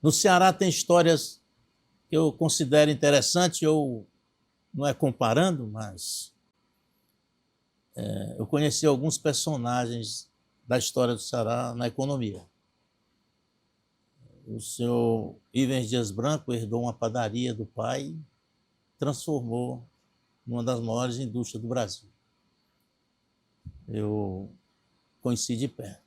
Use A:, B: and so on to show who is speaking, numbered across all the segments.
A: No Ceará tem histórias que eu considero interessantes, não é comparando, mas eu conheci alguns personagens da história do Ceará na economia. O senhor Ivens Dias Branco herdou uma padaria do pai e transformou numa das maiores indústrias do Brasil. Eu conheci de perto.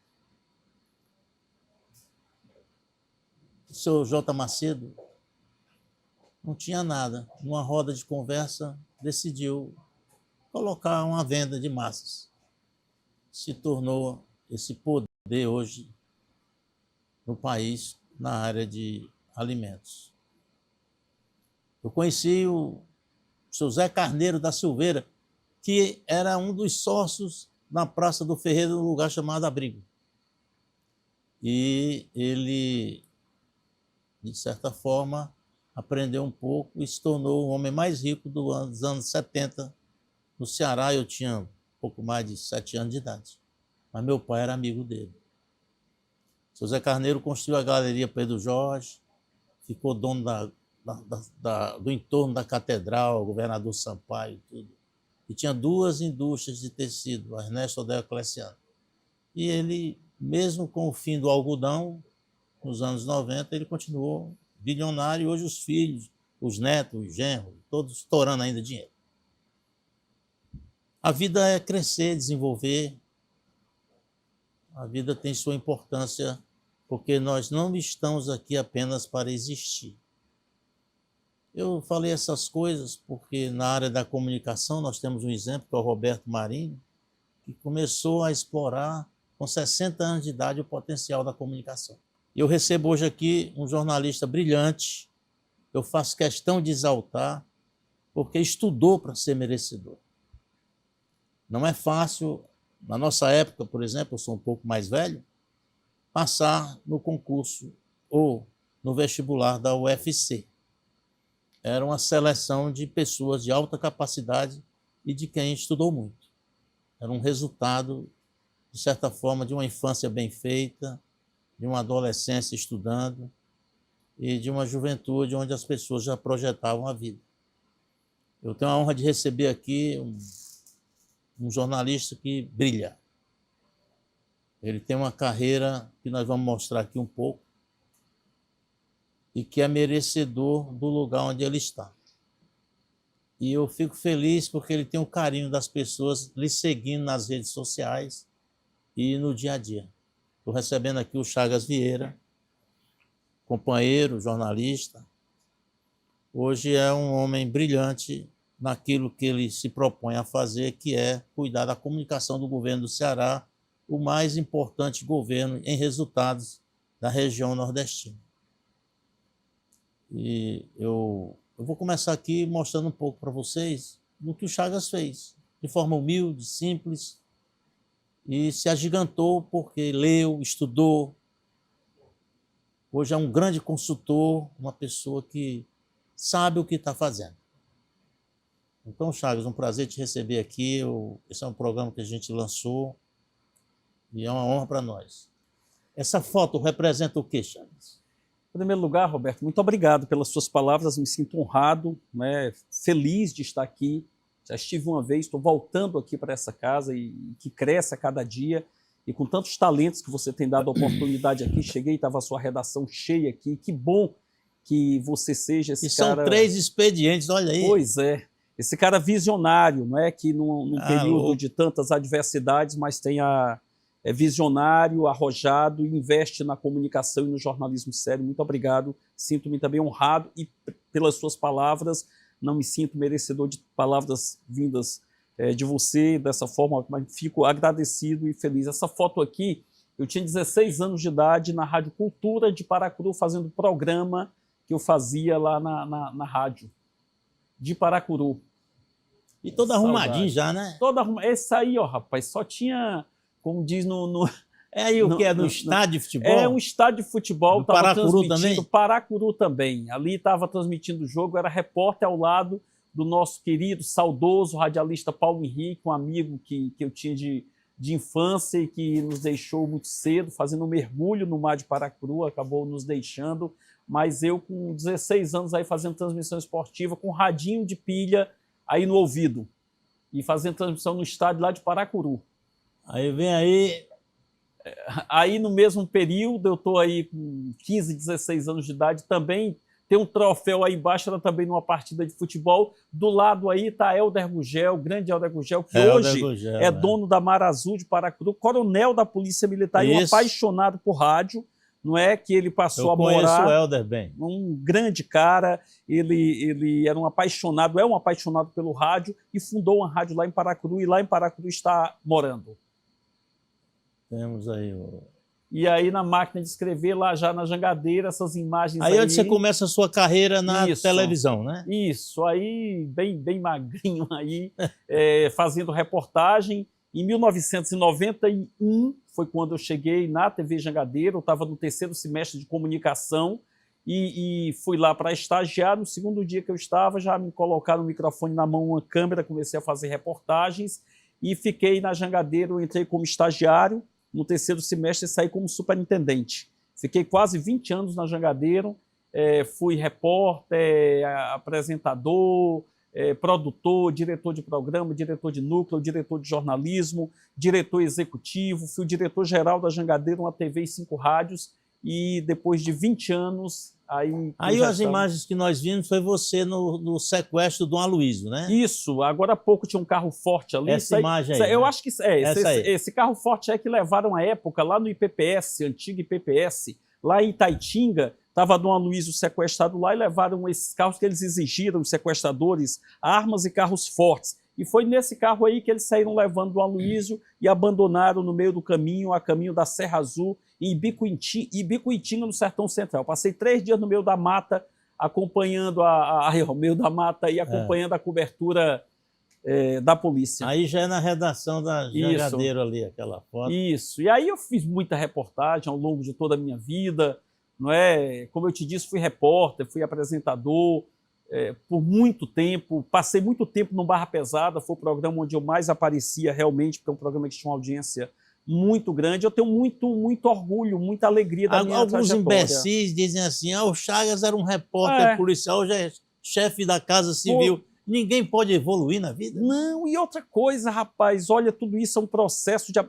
A: O senhor J. Macedo não tinha nada. Numa roda de conversa, decidiu colocar uma venda de massas. Se tornou esse poder hoje no país na área de alimentos. Eu conheci o seu Zé Carneiro da Silveira, que era um dos sócios na Praça do Ferreiro, num lugar chamado Abrigo. E ele, de certa forma, aprendeu um pouco e se tornou o homem mais rico dos anos 70 no Ceará. Eu tinha pouco mais de 7 anos de idade, mas meu pai era amigo dele. O Zé Carneiro construiu a Galeria Pedro Jorge, ficou dono do entorno da Catedral, governador Sampaio, tudo. E tinha 2 indústrias de tecido, a Ernesto Odéio Cleciano. E ele, mesmo com o fim do algodão, nos anos 90, ele continuou bilionário, e hoje os filhos, os netos, os genros, todos estourando ainda dinheiro. A vida é crescer, desenvolver. A vida tem sua importância, porque nós não estamos aqui apenas para existir. Eu falei essas coisas porque na área da comunicação nós temos um exemplo, que é o Roberto Marinho, que começou a explorar com 60 anos de idade o potencial da comunicação. Eu recebo hoje aqui um jornalista brilhante, eu faço questão de exaltar, porque estudou para ser merecedor. Não é fácil, na nossa época, por exemplo, eu sou um pouco mais velho, passar no concurso ou no vestibular da UFC. Era uma seleção de pessoas de alta capacidade e de quem estudou muito. Era um resultado, de certa forma, de uma infância bem feita, de uma adolescência estudando e de uma juventude onde as pessoas já projetavam a vida. Eu tenho a honra de receber aqui um jornalista que brilha. Ele tem uma carreira que nós vamos mostrar aqui um pouco e que é merecedor do lugar onde ele está. E eu fico feliz porque ele tem o carinho das pessoas lhe seguindo nas redes sociais e no dia a dia. Estou recebendo aqui o Chagas Vieira, companheiro, jornalista. Hoje é um homem brilhante naquilo que ele se propõe a fazer, que é cuidar da comunicação do governo do Ceará, o mais importante governo em resultados da região nordestina. E eu vou começar aqui mostrando um pouco para vocês do que o Chagas fez, de forma humilde, simples, e se agigantou porque leu, estudou. Hoje é um grande consultor, uma pessoa que sabe o que está fazendo. Então, Chagas, um prazer te receber aqui. Esse é um programa que a gente lançou e é uma honra para nós. Essa foto representa o quê, Chagas?
B: Em primeiro lugar, Roberto, muito obrigado pelas suas palavras, me sinto honrado, né, feliz de estar aqui. Já estive uma vez, estou voltando aqui para essa casa e que cresce a cada dia, e com tantos talentos que você tem dado a oportunidade aqui, cheguei, estava a sua redação cheia aqui, que bom que você seja esse cara...
A: E são 3 expedientes, olha aí.
B: Pois é, esse cara visionário, não é que num período de tantas adversidades, mas é visionário, arrojado, investe na comunicação e no jornalismo sério. Muito obrigado, sinto-me também honrado e pelas suas palavras, não me sinto merecedor de palavras vindas de você dessa forma, mas fico agradecido e feliz. Essa foto aqui, eu tinha 16 anos de idade na Rádio Cultura de Paracuru, fazendo programa que eu fazia lá na rádio de Paracuru.
A: E todo arrumadinho já, né?
B: Todo arrumadinho. Esse aí, ó, rapaz, só tinha... Como diz
A: É aí o que é no estádio de futebol?
B: É um estádio de futebol.
A: Do Paracuru também?
B: Paracuru também. Ali estava transmitindo o jogo, era repórter ao lado do nosso querido, saudoso radialista Paulo Henrique, um amigo que eu tinha de de infância e que nos deixou muito cedo, fazendo um mergulho no mar de Paracuru, acabou nos deixando, mas eu com 16 anos aí fazendo transmissão esportiva, com radinho de pilha aí no ouvido, e fazendo transmissão no estádio lá de Paracuru.
A: Aí vem aí...
B: Aí no mesmo período, eu estou aí com 15, 16 anos de idade, também tem um troféu aí embaixo, era também numa partida de futebol. Do lado aí está Helder Gugel, o grande Helder Gugel, que hoje é dono da Mar Azul de Paracuru, coronel da Polícia Militar e um apaixonado por rádio, não é? Que ele passou a morar...
A: Eu conheço o Helder bem.
B: Um grande cara, ele era um apaixonado, é um apaixonado pelo rádio e fundou uma rádio lá em Paracuru, e lá em Paracuru está morando.
A: Temos aí o...
B: E aí na máquina de escrever, lá já na Jangadeira, essas imagens
A: aí... Aí onde você começa a sua carreira na televisão, né?
B: Isso, aí bem magrinho aí, fazendo reportagem. Em 1991 foi quando eu cheguei na TV Jangadeira, eu estava no 3º semestre de comunicação e fui lá para estagiar. No segundo dia que eu estava, já me colocaram o microfone na mão, uma câmera, comecei a fazer reportagens e fiquei na Jangadeira. Eu entrei como estagiário, no 3º semestre saí como superintendente. Fiquei quase 20 anos na Jangadeiro, fui repórter, apresentador, produtor, diretor de programa, diretor de núcleo, diretor de jornalismo, diretor executivo, fui o diretor-geral da Jangadeiro, uma TV e 5 rádios, e depois de 20 anos... Aí
A: as imagens que nós vimos foi você no sequestro do Aloysio, né?
B: Isso, agora há pouco tinha um carro forte ali.
A: Essa imagem aí.
B: Eu acho que esse carro forte é que levaram à época lá no IPPS, antigo IPPS, lá em Itaitinga, estava Dom Aloysio sequestrado lá e levaram esses carros que eles exigiram, os sequestradores, armas e carros fortes. E foi nesse carro aí que eles saíram levando o Aloysio e abandonaram no meio do caminho, a caminho da Serra Azul, em Ibicuitinga, no Sertão Central. Passei 3 dias no meio da mata, acompanhando acompanhando a cobertura da polícia.
A: Aí já é na redação da Jangadeiro ali, aquela foto.
B: Isso. E aí eu fiz muita reportagem ao longo de toda a minha vida, não é? Como eu te disse, fui repórter, fui apresentador, por muito tempo, passei muito tempo no Barra Pesada, foi o programa onde eu mais aparecia realmente, porque é um programa que tinha uma audiência muito grande. Eu tenho muito orgulho, muita alegria da minha trajetória.
A: Alguns imbecis dizem assim, o Chagas era um repórter policial, hoje é chefe da Casa Civil. Ninguém pode evoluir na vida?
B: Não, e outra coisa, rapaz, olha, tudo isso é um processo de...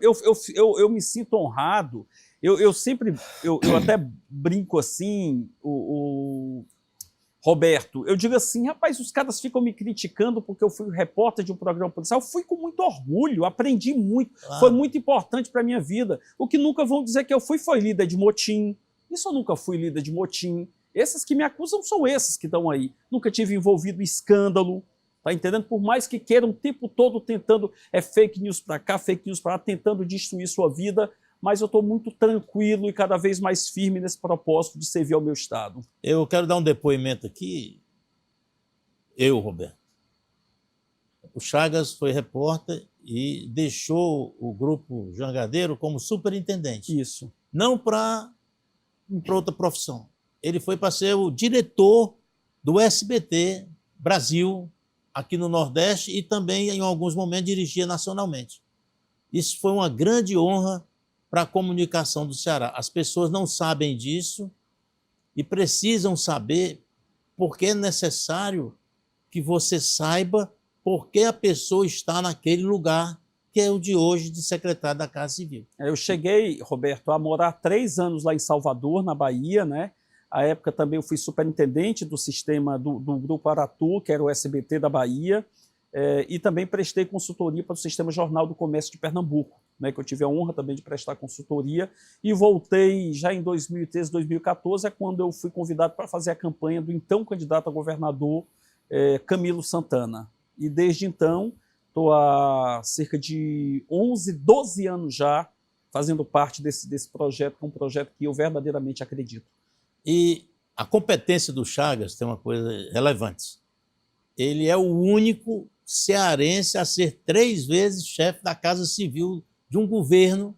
B: Eu me sinto honrado, eu sempre até brinco assim, Roberto, eu digo assim, rapaz, os caras ficam me criticando porque eu fui repórter de um programa policial. Eu fui com muito orgulho, aprendi muito, foi muito importante para a minha vida. O que nunca vão dizer que eu foi líder de motim. Isso eu nunca fui líder de motim. Esses que me acusam são esses que estão aí. Nunca tive envolvido em escândalo, tá entendendo? Por mais que queiram o tempo todo tentando, fake news para cá, fake news para lá, tentando destruir sua vida, mas eu estou muito tranquilo e cada vez mais firme nesse propósito de servir ao meu Estado.
A: Eu quero dar um depoimento aqui. Roberto. O Chagas foi repórter e deixou o Grupo Jangadeiro como superintendente.
B: Isso.
A: Não para outra profissão. Ele foi para ser o diretor do SBT Brasil, aqui no Nordeste, e também, em alguns momentos, dirigia nacionalmente. Isso foi uma grande honra para a comunicação do Ceará. As pessoas não sabem disso e precisam saber, porque é necessário que você saiba por que a pessoa está naquele lugar, que é o de hoje, de secretário da Casa Civil.
B: Eu cheguei, Roberto, a morar 3 anos lá em Salvador, na Bahia, né? À época também eu fui superintendente do sistema do Grupo Aratu, que era o SBT da Bahia, e também prestei consultoria para o Sistema Jornal do Comércio de Pernambuco, né, que eu tive a honra também de prestar consultoria, e voltei já em 2013, 2014, é quando eu fui convidado para fazer a campanha do então candidato a governador Camilo Santana. E desde então, estou há cerca de 11, 12 anos já fazendo parte desse projeto, que é um projeto que eu verdadeiramente acredito.
A: E a competência do Chagas tem uma coisa relevante. Ele é o único cearense a ser 3 vezes chefe da Casa Civil de um governo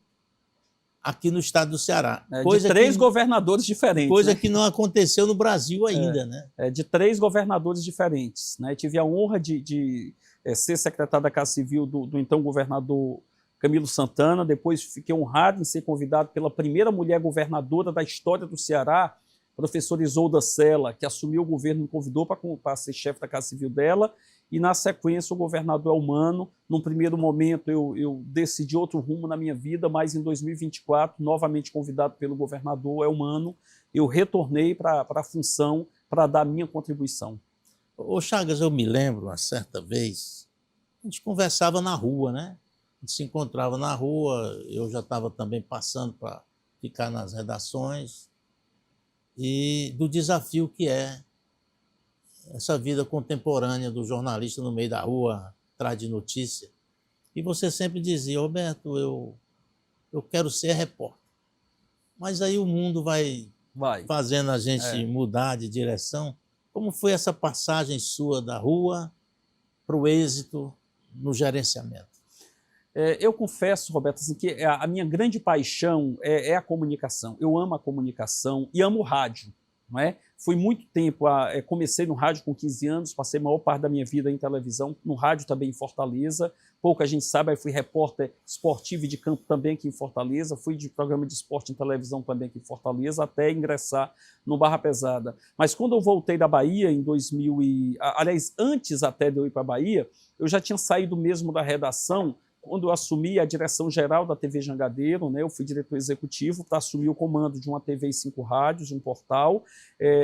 A: aqui no estado do Ceará.
B: De 3 governadores diferentes.
A: Coisa que não aconteceu no Brasil ainda, né?
B: De 3 governadores diferentes, né? Tive a honra de ser secretário da Casa Civil do então governador Camilo Santana, depois fiquei honrado em ser convidado pela primeira mulher governadora da história do Ceará, professora Isolda Sela, que assumiu o governo, me convidou para ser chefe da Casa Civil dela, e na sequência o governador Elmano. Num primeiro momento eu decidi outro rumo na minha vida, mas em 2024, novamente convidado pelo governador Elmano, eu retornei para a função para dar minha contribuição.
A: Ô Chagas, eu me lembro, uma certa vez, a gente conversava na rua, né? A gente se encontrava na rua, eu já estava também passando para ficar nas redações, e do desafio que é essa vida contemporânea do jornalista no meio da rua, atrás de notícia. E você sempre dizia: Roberto, eu quero ser repórter. Mas aí o mundo vai fazendo a gente mudar de direção. Como foi essa passagem sua da rua para o êxito no gerenciamento?
B: Eu confesso, Roberto, assim, que a minha grande paixão é a comunicação. Eu amo a comunicação e amo o rádio. Não é? Fui muito tempo, comecei no rádio com 15 anos, passei a maior parte da minha vida em televisão, no rádio também em Fortaleza. Pouca gente sabe, eu fui repórter esportivo e de campo também aqui em Fortaleza, fui de programa de esporte em televisão também aqui em Fortaleza, até ingressar no Barra Pesada. Mas quando eu voltei da Bahia em 2000 aliás, antes até de eu ir para a Bahia, eu já tinha saído mesmo da redação. Quando eu assumi a direção geral da TV Jangadeiro, né, eu fui diretor executivo para assumir o comando de uma TV e 5 rádios, um portal.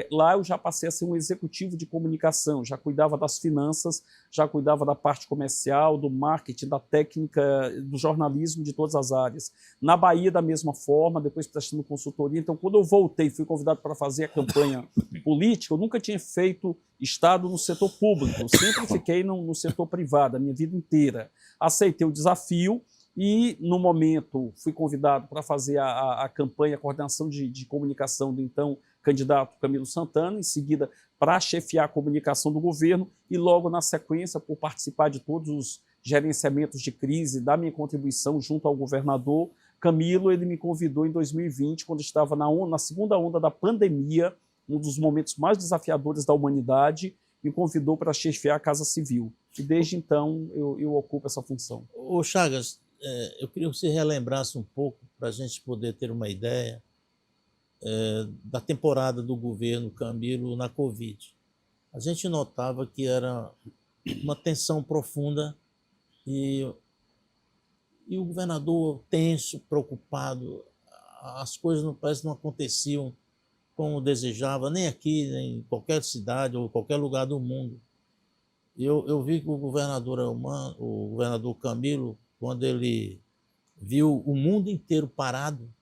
B: Lá eu já passei a ser um executivo de comunicação, já cuidava das finanças, já cuidava da parte comercial, do marketing, da técnica, do jornalismo, de todas as áreas. Na Bahia, da mesma forma, depois prestando consultoria. Então, quando eu voltei, fui convidado para fazer a campanha política, eu nunca tinha feito Estado no setor público, eu sempre fiquei no setor privado, a minha vida inteira. Aceitei o desafio e, no momento, fui convidado para fazer a campanha, a coordenação de comunicação do então candidato Camilo Santana, em seguida para chefiar a comunicação do governo e, logo na sequência, por participar de todos os gerenciamentos de crise, da minha contribuição junto ao governador Camilo. Ele me convidou em 2020, quando estava na segunda onda da pandemia, um dos momentos mais desafiadores da humanidade, me convidou para chefiar a Casa Civil. E desde então eu ocupo essa função.
A: Ô Chagas, eu queria que você relembrasse um pouco para a gente poder ter uma ideia da temporada do governo Camilo na Covid. A gente notava que era uma tensão profunda e o governador tenso, preocupado, as coisas parece que não aconteciam como desejava, nem aqui, nem em qualquer cidade ou qualquer lugar do mundo. Eu vi que o governador Camilo, quando ele viu o mundo inteiro parado,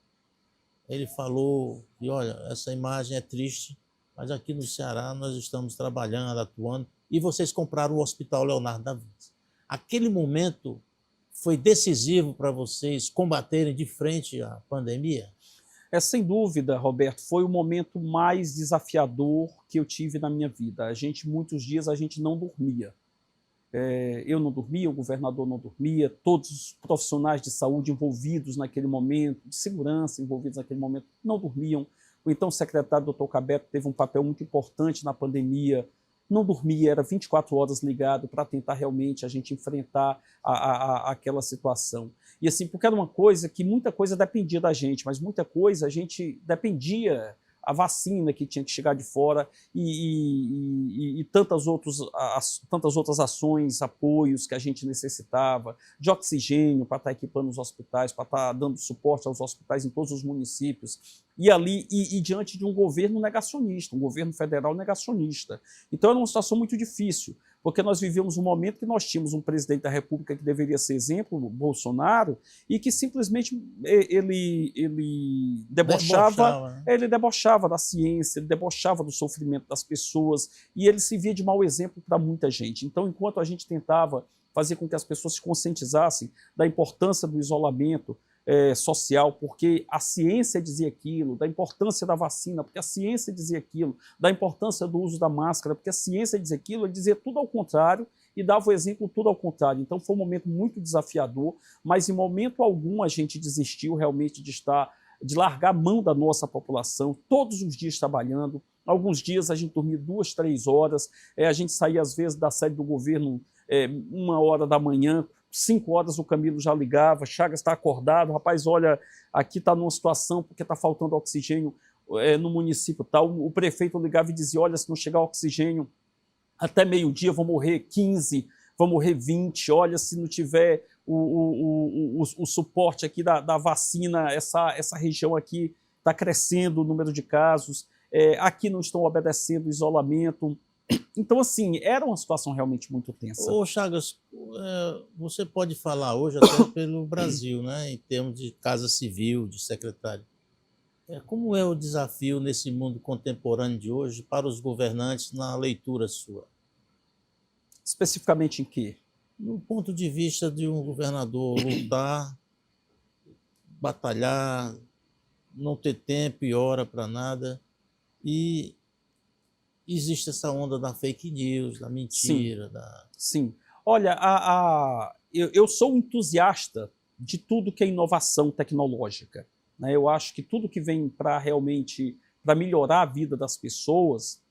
A: ele falou que, olha, essa imagem é triste, mas aqui no Ceará nós estamos trabalhando, atuando, e vocês compraram o Hospital Leonardo da Vinci. Aquele momento foi decisivo para vocês combaterem de frente à pandemia?
B: Sem dúvida, Roberto, foi o momento mais desafiador que eu tive na minha vida. Muitos dias a gente não dormia. Eu não dormia, o governador não dormia, todos os profissionais de saúde envolvidos naquele momento, de segurança envolvidos naquele momento, não dormiam. O então secretário, doutor Cabeto, teve um papel muito importante na pandemia, não dormia, era 24 horas ligado para tentar realmente a gente enfrentar aquela situação. E assim, porque era uma coisa que muita coisa dependia da gente, mas muita coisa a gente dependia, a vacina que tinha que chegar de fora e tantas outras ações, apoios que a gente necessitava, de oxigênio para estar equipando os hospitais, para estar dando suporte aos hospitais em todos os municípios. E ali, diante de um governo negacionista, um governo federal negacionista. Então era uma situação muito difícil, porque nós vivíamos um momento que nós tínhamos um presidente da República que deveria ser exemplo, Bolsonaro, e que simplesmente ele debochava, né? Ele debochava da ciência, ele debochava do sofrimento das pessoas, e ele se via de mau exemplo para muita gente. Então, enquanto a gente tentava fazer com que as pessoas se conscientizassem da importância do isolamento social, porque a ciência dizia aquilo, da importância da vacina, porque a ciência dizia aquilo, da importância do uso da máscara, porque a ciência dizia aquilo, ele dizia tudo ao contrário e dava o exemplo tudo ao contrário. Então foi um momento muito desafiador, mas em momento algum a gente desistiu realmente de largar a mão da nossa população, todos os dias trabalhando. Alguns dias a gente dormia 2, 3 horas, a gente saía às vezes da sede do governo 1 hora da manhã, 5 horas o Camilo já ligava, Chagas está acordado, rapaz, olha, aqui está numa situação porque está faltando oxigênio no município tal. O prefeito ligava e dizia, olha, se não chegar oxigênio até meio-dia vão morrer 15, vão morrer 20, olha, se não tiver o suporte aqui da vacina, essa região aqui está crescendo o número de casos, aqui não estão obedecendo o isolamento. Então, assim, era uma situação realmente muito tensa.
A: Ô, Chagas, você pode falar hoje até pelo Brasil, né, em termos de casa civil, de secretário. Como é o desafio nesse mundo contemporâneo de hoje para os governantes na leitura sua?
B: Especificamente em quê?
A: No ponto de vista de um governador lutar, batalhar, não ter tempo e hora para nada, e existe essa onda da fake news, da mentira.
B: Sim. Olha, eu sou um entusiasta de tudo que é inovação tecnológica, né? Eu acho que tudo que vem para realmente para melhorar a vida das pessoas,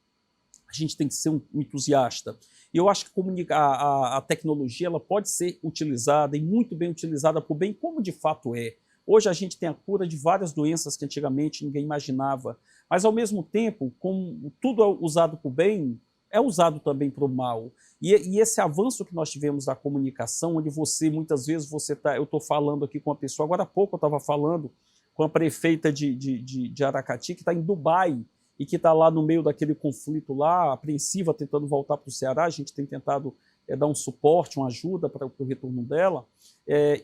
B: a gente tem que ser um entusiasta. E eu acho que a tecnologia ela pode ser utilizada e muito bem utilizada por bem, como de fato é. Hoje a gente tem a cura de várias doenças que antigamente ninguém imaginava, mas ao mesmo tempo, como tudo é usado por bem, é usado também para o mal. E esse avanço que nós tivemos da comunicação, onde muitas vezes eu estou falando aqui com uma pessoa, agora há pouco eu estava falando com a prefeita de Aracati, que está em Dubai, e que está lá no meio daquele conflito lá, apreensiva, tentando voltar para o Ceará. A gente tem tentado dar um suporte, uma ajuda para o retorno dela.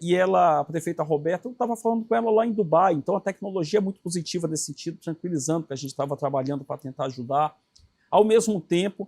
B: E ela, a prefeita Roberta, eu estava falando com ela lá em Dubai. Então a tecnologia é muito positiva nesse sentido, tranquilizando, que a gente estava trabalhando para tentar ajudar. Ao mesmo tempo,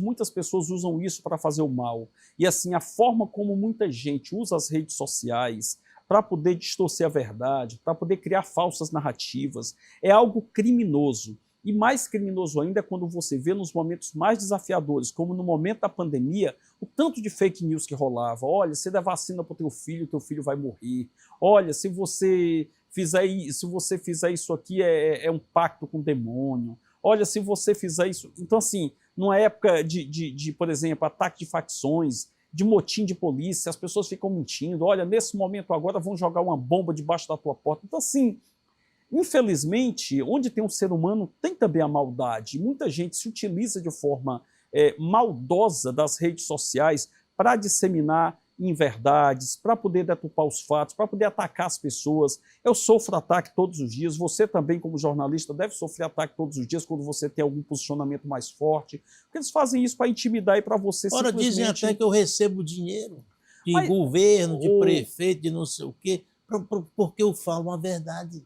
B: muitas pessoas usam isso para fazer o mal. E assim, a forma como muita gente usa as redes sociais para poder distorcer a verdade, para poder criar falsas narrativas, é algo criminoso. E mais criminoso ainda é quando você vê nos momentos mais desafiadores, como no momento da pandemia, o tanto de fake news que rolava. Olha, você dá vacina para o teu filho vai morrer. Olha, se você fizer isso aqui é um pacto com o demônio. Olha, se você fizer isso... Então, assim, numa época por exemplo, ataque de facções, de motim de polícia, as pessoas ficam mentindo. Olha, nesse momento agora vão jogar uma bomba debaixo da tua porta. Então, assim... Infelizmente, onde tem um ser humano, tem também a maldade. Muita gente se utiliza de forma maldosa das redes sociais para disseminar inverdades, para poder deturpar os fatos, para poder atacar as pessoas. Eu sofro ataque todos os dias, você também, como jornalista, deve sofrer ataque todos os dias quando você tem algum posicionamento mais forte. Porque eles fazem isso para intimidar e para você
A: simplesmente... Ora, dizem até que eu recebo dinheiro de governo, de prefeito, de não sei o quê, porque eu falo uma verdade.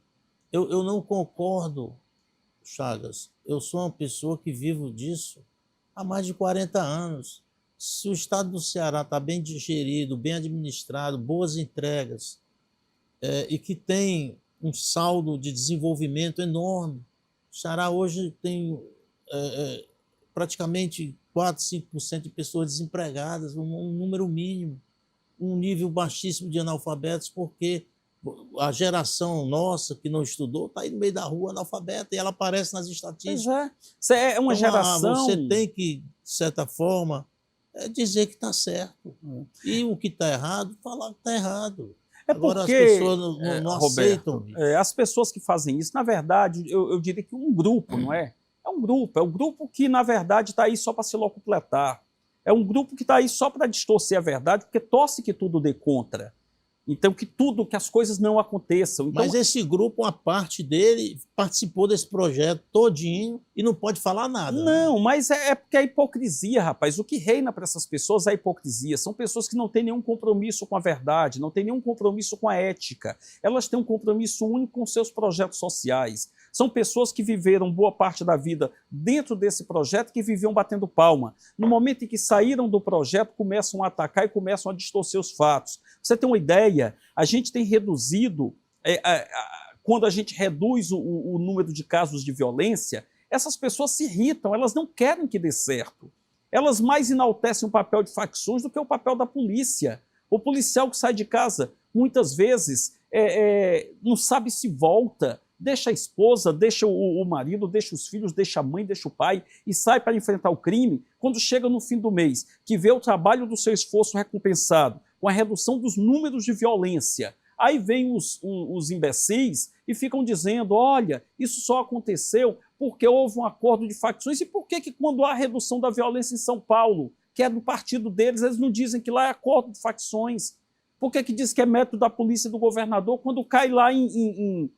A: Eu não concordo, Chagas. Eu sou uma pessoa que vivo disso há mais de 40 anos. Se o estado do Ceará está bem digerido, bem administrado, boas entregas, e que tem um saldo de desenvolvimento enorme, o Ceará hoje tem praticamente 4, 5% de pessoas desempregadas, um número mínimo, um nível baixíssimo de analfabetos, porque a geração nossa que não estudou está aí no meio da rua analfabeta e ela aparece nas estatísticas.
B: Pois é. É uma geração...
A: Você tem que, de certa forma, dizer que está certo. E o que está errado, falar que está errado. Agora
B: porque,
A: as pessoas não aceitam.
B: As pessoas que fazem isso, na verdade, eu diria que um grupo, não é? É um grupo que, na verdade, está aí só para se locupletar. É um grupo que está aí só para distorcer a verdade, porque torce que tudo dê contra. Então, que as coisas não aconteçam. Então,
A: mas esse grupo, uma parte dele, participou desse projeto todinho e não pode falar nada.
B: Não, né? Mas é porque a hipocrisia, rapaz. O que reina para essas pessoas é a hipocrisia. São pessoas que não têm nenhum compromisso com a verdade, não têm nenhum compromisso com a ética. Elas têm um compromisso único com seus projetos sociais. São pessoas que viveram boa parte da vida dentro desse projeto, que viviam batendo palma. No momento em que saíram do projeto, começam a atacar e começam a distorcer os fatos. Pra você ter uma ideia, a gente tem reduzido, quando a gente reduz o número de casos de violência, essas pessoas se irritam, elas não querem que dê certo. Elas mais enaltecem o papel de facções do que o papel da polícia. O policial que sai de casa, muitas vezes, não sabe se volta, deixa a esposa, deixa o marido, deixa os filhos, deixa a mãe, deixa o pai e sai para enfrentar o crime. Quando chega no fim do mês, que vê o trabalho do seu esforço recompensado, com a redução dos números de violência. Aí vem os imbecis e ficam dizendo, olha, isso só aconteceu porque houve um acordo de facções. E por que quando há redução da violência em São Paulo, que é do partido deles, eles não dizem que lá é acordo de facções? Por que diz que é método da polícia e do governador? Quando cai lá em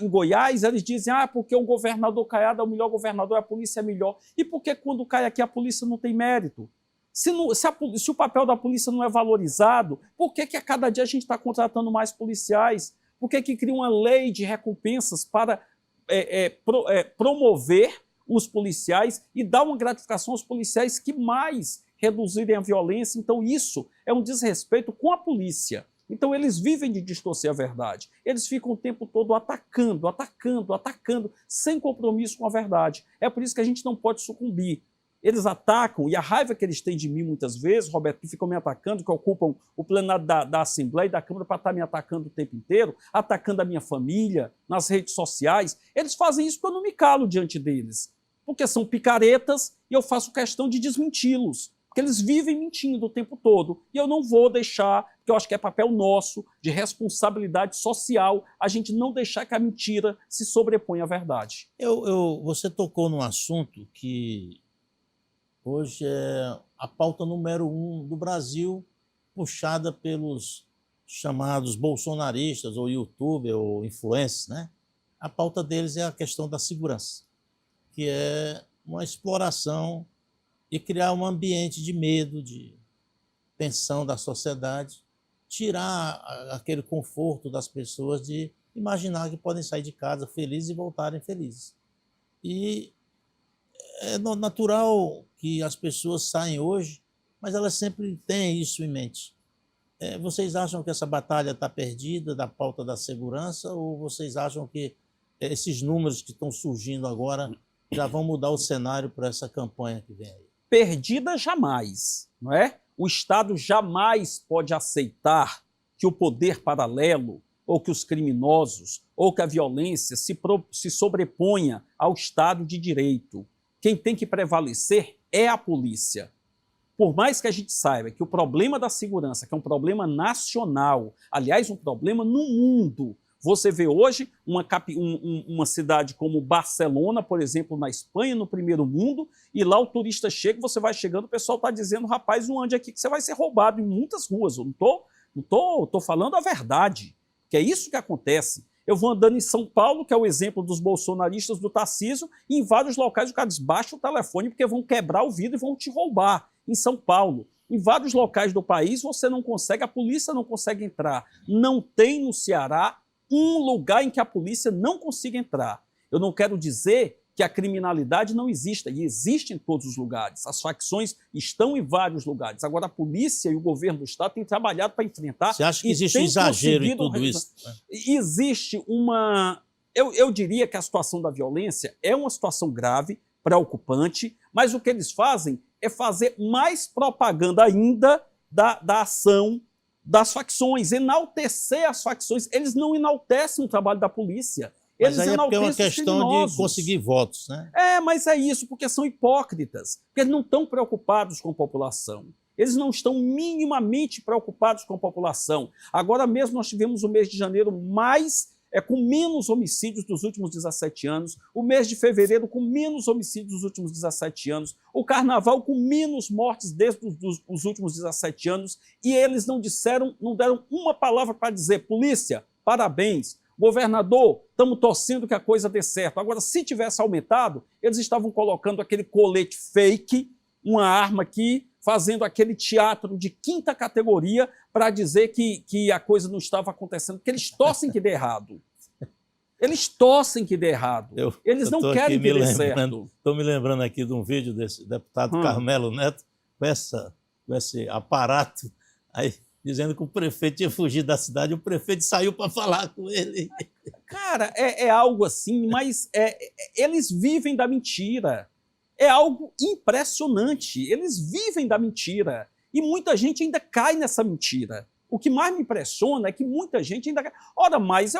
B: Goiás, eles dizem, porque o governador Caiado é o melhor governador, a polícia é melhor. E por que quando cai aqui a polícia não tem mérito? Se o papel da polícia não é valorizado, por que a cada dia a gente está contratando mais policiais? Por que cria uma lei de recompensas para promover os policiais e dar uma gratificação aos policiais que mais reduzirem a violência? Então isso é um desrespeito com a polícia. Então eles vivem de distorcer a verdade. Eles ficam o tempo todo atacando, sem compromisso com a verdade. É por isso que a gente não pode sucumbir. Eles atacam, e a raiva que eles têm de mim muitas vezes, Roberto, que ficam me atacando, que ocupam o plenário da Assembleia e da Câmara para estar me atacando o tempo inteiro, atacando a minha família, nas redes sociais, eles fazem isso porque eu não me calo diante deles. Porque são picaretas e eu faço questão de desmenti-los. Porque eles vivem mentindo o tempo todo. E eu não vou deixar, porque eu acho que é papel nosso, de responsabilidade social, a gente não deixar que a mentira se sobreponha à verdade.
A: Você tocou num assunto que hoje é a pauta número 1 do Brasil, puxada pelos chamados bolsonaristas, ou youtuber, ou influencers, né? A pauta deles é a questão da segurança, que é uma exploração e criar um ambiente de medo, de tensão da sociedade, tirar aquele conforto das pessoas de imaginar que podem sair de casa felizes e voltarem felizes. E é natural que as pessoas saem hoje, mas elas sempre têm isso em mente. Vocês acham que essa batalha está perdida da pauta da segurança, ou vocês acham que esses números que estão surgindo agora já vão mudar o cenário para essa campanha que vem aí?
B: Perdida jamais, não é? O Estado jamais pode aceitar que o poder paralelo, ou que os criminosos, ou que a violência se sobreponha ao Estado de Direito. Quem tem que prevalecer é a polícia. Por mais que a gente saiba que o problema da segurança, que é um problema nacional, aliás, um problema no mundo. Você vê hoje uma cidade como Barcelona, por exemplo, na Espanha, no primeiro mundo, e lá o turista chega, você vai chegando, o pessoal está dizendo, rapaz, não ande aqui que você vai ser roubado em muitas ruas. Eu não tô falando a verdade, que é isso que acontece. Eu vou andando em São Paulo, que é o exemplo dos bolsonaristas do Tarcísio, e em vários locais o cara desbaixa o telefone porque vão quebrar o vidro e vão te roubar. Em São Paulo. Em vários locais do país você não consegue, a polícia não consegue entrar. Não tem no Ceará um lugar em que a polícia não consiga entrar. Eu não quero dizer que a criminalidade não exista, e existe em todos os lugares. As facções estão em vários lugares. Agora, a polícia e o governo do Estado têm trabalhado para enfrentar...
A: Você acha que existe um exagero em tudo isso?
B: Existe uma... Eu diria que a situação da violência é uma situação grave, preocupante, mas o que eles fazem é fazer mais propaganda ainda da ação das facções, enaltecer as facções. Eles não enaltecem o trabalho da polícia. Eles
A: mas aí é porque é uma
B: enaltecem
A: questão de conseguir votos, né?
B: Mas é isso, porque são hipócritas, porque eles não estão preocupados com a população. Eles não estão minimamente preocupados com a população. Agora mesmo nós tivemos o mês de janeiro com menos homicídios dos últimos 17 anos, o mês de fevereiro com menos homicídios dos últimos 17 anos, o carnaval com menos mortes desde os últimos 17 anos, e eles não deram uma palavra para dizer, polícia, parabéns, governador, estamos torcendo que a coisa dê certo. Agora, se tivesse aumentado, eles estavam colocando aquele colete fake, uma arma aqui, fazendo aquele teatro de quinta categoria para dizer que a coisa não estava acontecendo, porque eles torcem que dê errado. Eles torcem que dê errado. Eles não querem que dê certo.
A: Estou me lembrando aqui de um vídeo desse deputado Carmelo Neto com esse aparato, aí dizendo que o prefeito ia fugir da cidade, o prefeito saiu para falar com ele.
B: Cara, é algo assim, mas eles vivem da mentira. É algo impressionante. Eles vivem da mentira. E muita gente ainda cai nessa mentira. O que mais me impressiona é que muita gente ainda cai. Ora, mas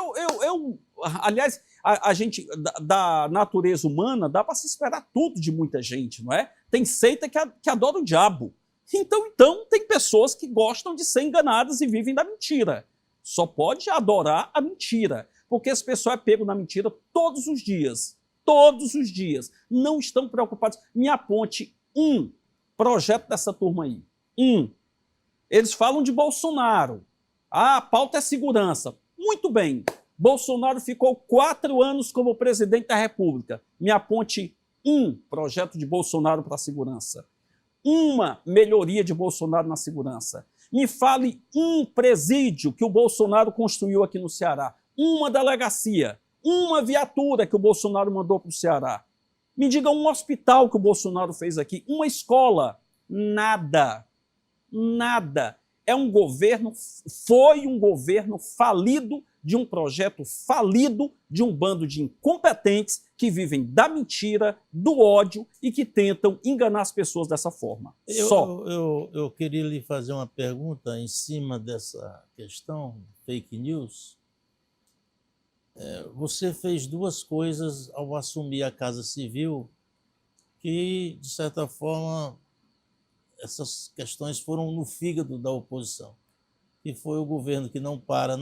B: aliás, a gente, da natureza humana, dá para se esperar tudo de muita gente, não é? Tem seita que adora o diabo. Então tem pessoas que gostam de ser enganadas e vivem da mentira. Só pode adorar a mentira, porque esse pessoal é pego na mentira todos os dias. Todos os dias. Não estão preocupados. Me aponte um projeto dessa turma aí. Eles falam de Bolsonaro. Ah, a pauta é segurança. Muito bem. Bolsonaro ficou 4 anos como presidente da República. Me aponte um projeto de Bolsonaro para a segurança. Uma melhoria de Bolsonaro na segurança. Me fale um presídio que o Bolsonaro construiu aqui no Ceará. Uma delegacia. Uma viatura que o Bolsonaro mandou para o Ceará. Me diga um hospital que o Bolsonaro fez aqui. Uma escola. Nada. Nada. Foi um governo falido, de um projeto falido, de um bando de incompetentes que vivem da mentira, do ódio e que tentam enganar as pessoas dessa forma.
A: Eu queria lhe fazer uma pergunta em cima dessa questão, fake news. Você fez 2 coisas ao assumir a Casa Civil que, de certa forma, essas questões foram no fígado da oposição, que foi o governo que não para,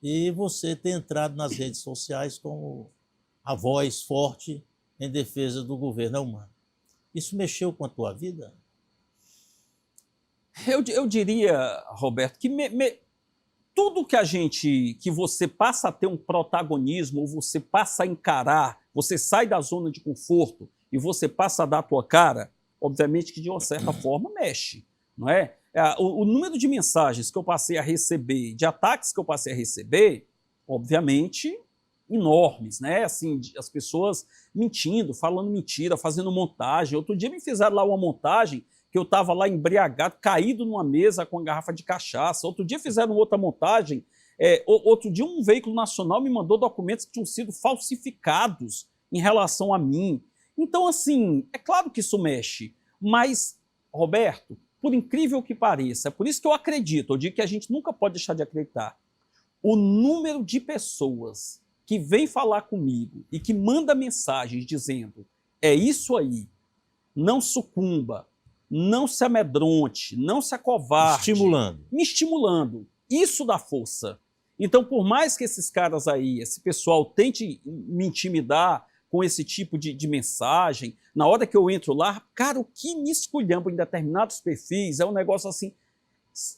A: e você ter entrado nas redes sociais como a voz forte em defesa do governo humano. Isso mexeu com a tua vida?
B: Eu diria, Roberto, que tudo que você passa a ter um protagonismo, ou você passa a encarar, você sai da zona de conforto e você passa a dar a tua cara, obviamente que de uma certa forma mexe, não é? O número de mensagens que eu passei a receber, de ataques que eu passei a receber, obviamente enormes, né? Assim, as pessoas mentindo, falando mentira, fazendo montagem. Outro dia me fizeram lá uma montagem que eu estava lá embriagado, caído numa mesa com uma garrafa de cachaça. Outro dia fizeram outra montagem. Outro dia um veículo nacional me mandou documentos que tinham sido falsificados em relação a mim. Então, assim, é claro que isso mexe, mas, Roberto, por incrível que pareça, é por isso que eu acredito, eu digo que a gente nunca pode deixar de acreditar, o número de pessoas que vem falar comigo e que manda mensagens dizendo, é isso aí, não sucumba, não se amedronte, não se acovarde. Me estimulando. Isso dá força. Então, por mais que esses caras aí, esse pessoal tente me intimidar com esse tipo de mensagem, na hora que eu entro lá, cara, o que me esculhamba em determinados perfis é um negócio assim,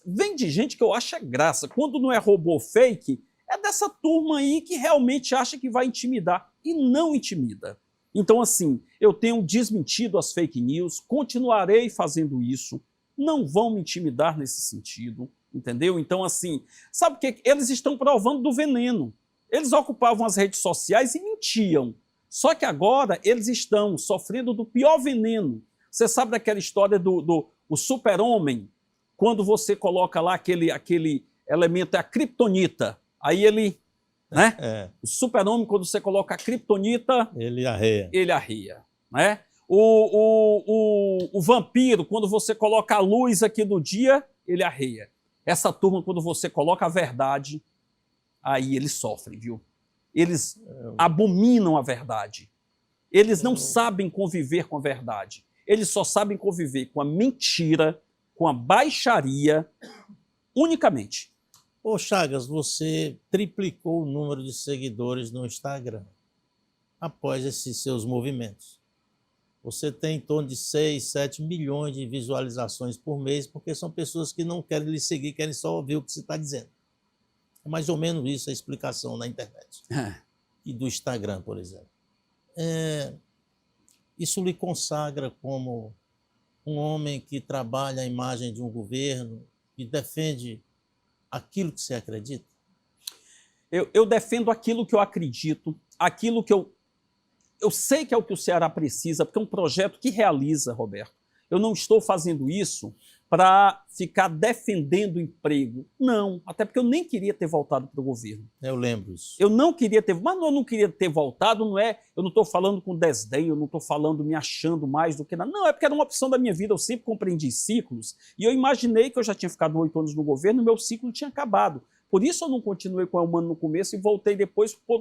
B: vem de gente que eu acho graça. Quando não é robô fake, é dessa turma aí que realmente acha que vai intimidar e não intimida. Então, assim, eu tenho desmentido as fake news, continuarei fazendo isso, não vão me intimidar nesse sentido, entendeu? Então, assim, sabe o que? Eles estão provando do veneno. Eles ocupavam as redes sociais e mentiam. Só que agora eles estão sofrendo do pior veneno. Você sabe daquela história do super-homem? Quando você coloca lá aquele elemento, é a kriptonita. Aí ele, né? O super-homem, quando você coloca a kriptonita...
A: Ele arreia.
B: Ele arreia, né? O vampiro, quando você coloca a luz aqui do dia, ele arreia. Essa turma, quando você coloca a verdade, aí eles sofrem, viu? Eles abominam a verdade. Eles não sabem conviver com a verdade. Eles só sabem conviver com a mentira, com a baixaria, unicamente.
A: Ô Chagas, você triplicou o número de seguidores no Instagram após esses seus movimentos. Você tem em torno de 6, 7 milhões de visualizações por mês, porque são pessoas que não querem lhe seguir, querem só ouvir o que você está dizendo. É mais ou menos isso a explicação na internet. E do Instagram, por exemplo. Isso lhe consagra como um homem que trabalha a imagem de um governo, que defende aquilo que você acredita?
B: Eu defendo aquilo que eu acredito, aquilo que eu sei que é o que o Ceará precisa, porque é um projeto que realiza, Roberto. Eu não estou fazendo isso para ficar defendendo emprego. Não, até porque eu nem queria ter voltado para o governo.
A: Eu lembro isso.
B: Eu não queria ter, mas eu não queria ter voltado, não é, eu não estou falando com desdém, eu não estou falando me achando mais do que nada. Não, é porque era uma opção da minha vida, eu sempre compreendi ciclos, e eu imaginei que eu já tinha ficado 8 anos no governo e meu ciclo tinha acabado. Por isso eu não continuei com a Humano no começo e voltei depois por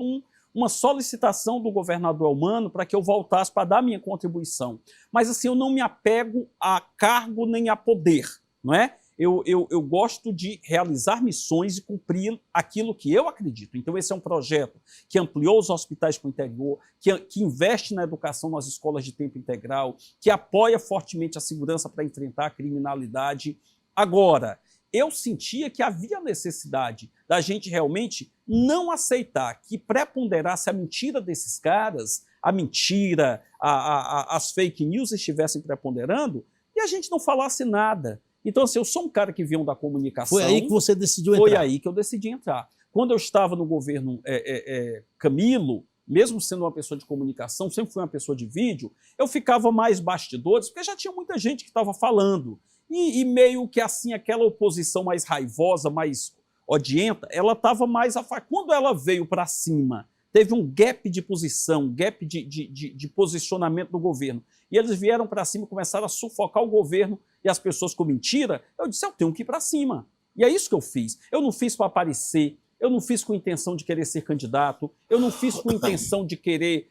B: uma solicitação do governador Elmano para que eu voltasse para dar minha contribuição. Mas assim, eu não me apego a cargo nem a poder, não é? Eu gosto de realizar missões e cumprir aquilo que eu acredito. Então, esse é um projeto que ampliou os hospitais para o interior, que investe na educação nas escolas de tempo integral, que apoia fortemente a segurança para enfrentar a criminalidade. Agora, eu sentia que havia necessidade da gente realmente não aceitar que preponderasse a mentira desses caras, a mentira, as fake news estivessem preponderando e a gente não falasse nada. Então, assim, eu sou um cara que veio da comunicação.
A: Foi aí que você decidiu entrar?
B: Foi aí que eu decidi entrar. Quando eu estava no governo Camilo, mesmo sendo uma pessoa de comunicação, sempre fui uma pessoa de vídeo, eu ficava mais bastidores, porque já tinha muita gente que estava falando. E meio que assim, aquela oposição mais raivosa, mais odienta, ela estava mais... Quando ela veio para cima, teve um gap de posição, gap de posicionamento do governo, e eles vieram para cima e começaram a sufocar o governo e as pessoas com mentira, eu disse, eu tenho que ir para cima. E é isso que eu fiz. Eu não fiz para aparecer, eu não fiz com intenção de querer ser candidato, eu não fiz com intenção de querer...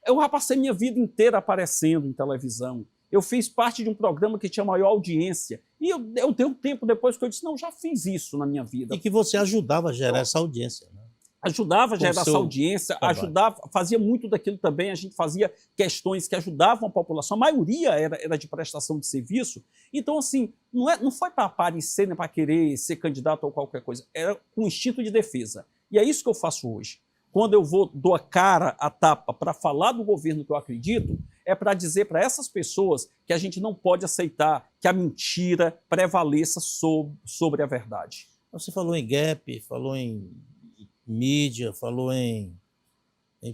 B: Eu já passei minha vida inteira aparecendo em televisão. Eu fiz parte de um programa que tinha maior audiência. E eu dei um tempo depois que eu disse, não, já fiz isso na minha vida.
A: E que você ajudava a gerar essa audiência, né?
B: Ajudava a gerar essa audiência, ajudava, fazia muito daquilo também, a gente fazia questões que ajudavam a população, a maioria era de prestação de serviço. Então, assim, não foi para aparecer, nem para querer ser candidato ou qualquer coisa, era com instinto de defesa. E é isso que eu faço hoje. Quando eu dou a cara, a tapa, para falar do governo que eu acredito, é para dizer para essas pessoas que a gente não pode aceitar que a mentira prevaleça sobre a verdade.
A: Você falou em gap, falou em mídia, falou em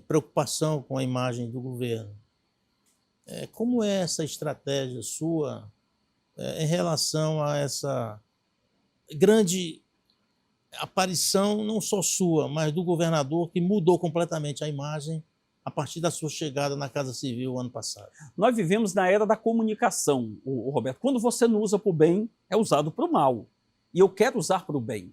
A: preocupação com a imagem do governo. Como é essa estratégia sua em relação a essa grande aparição, não só sua, mas do governador, que mudou completamente a imagem a partir da sua chegada na Casa Civil ano passado?
B: Nós vivemos na era da comunicação, Roberto. Quando você não usa para o bem, é usado para o mal. E eu quero usar para o bem.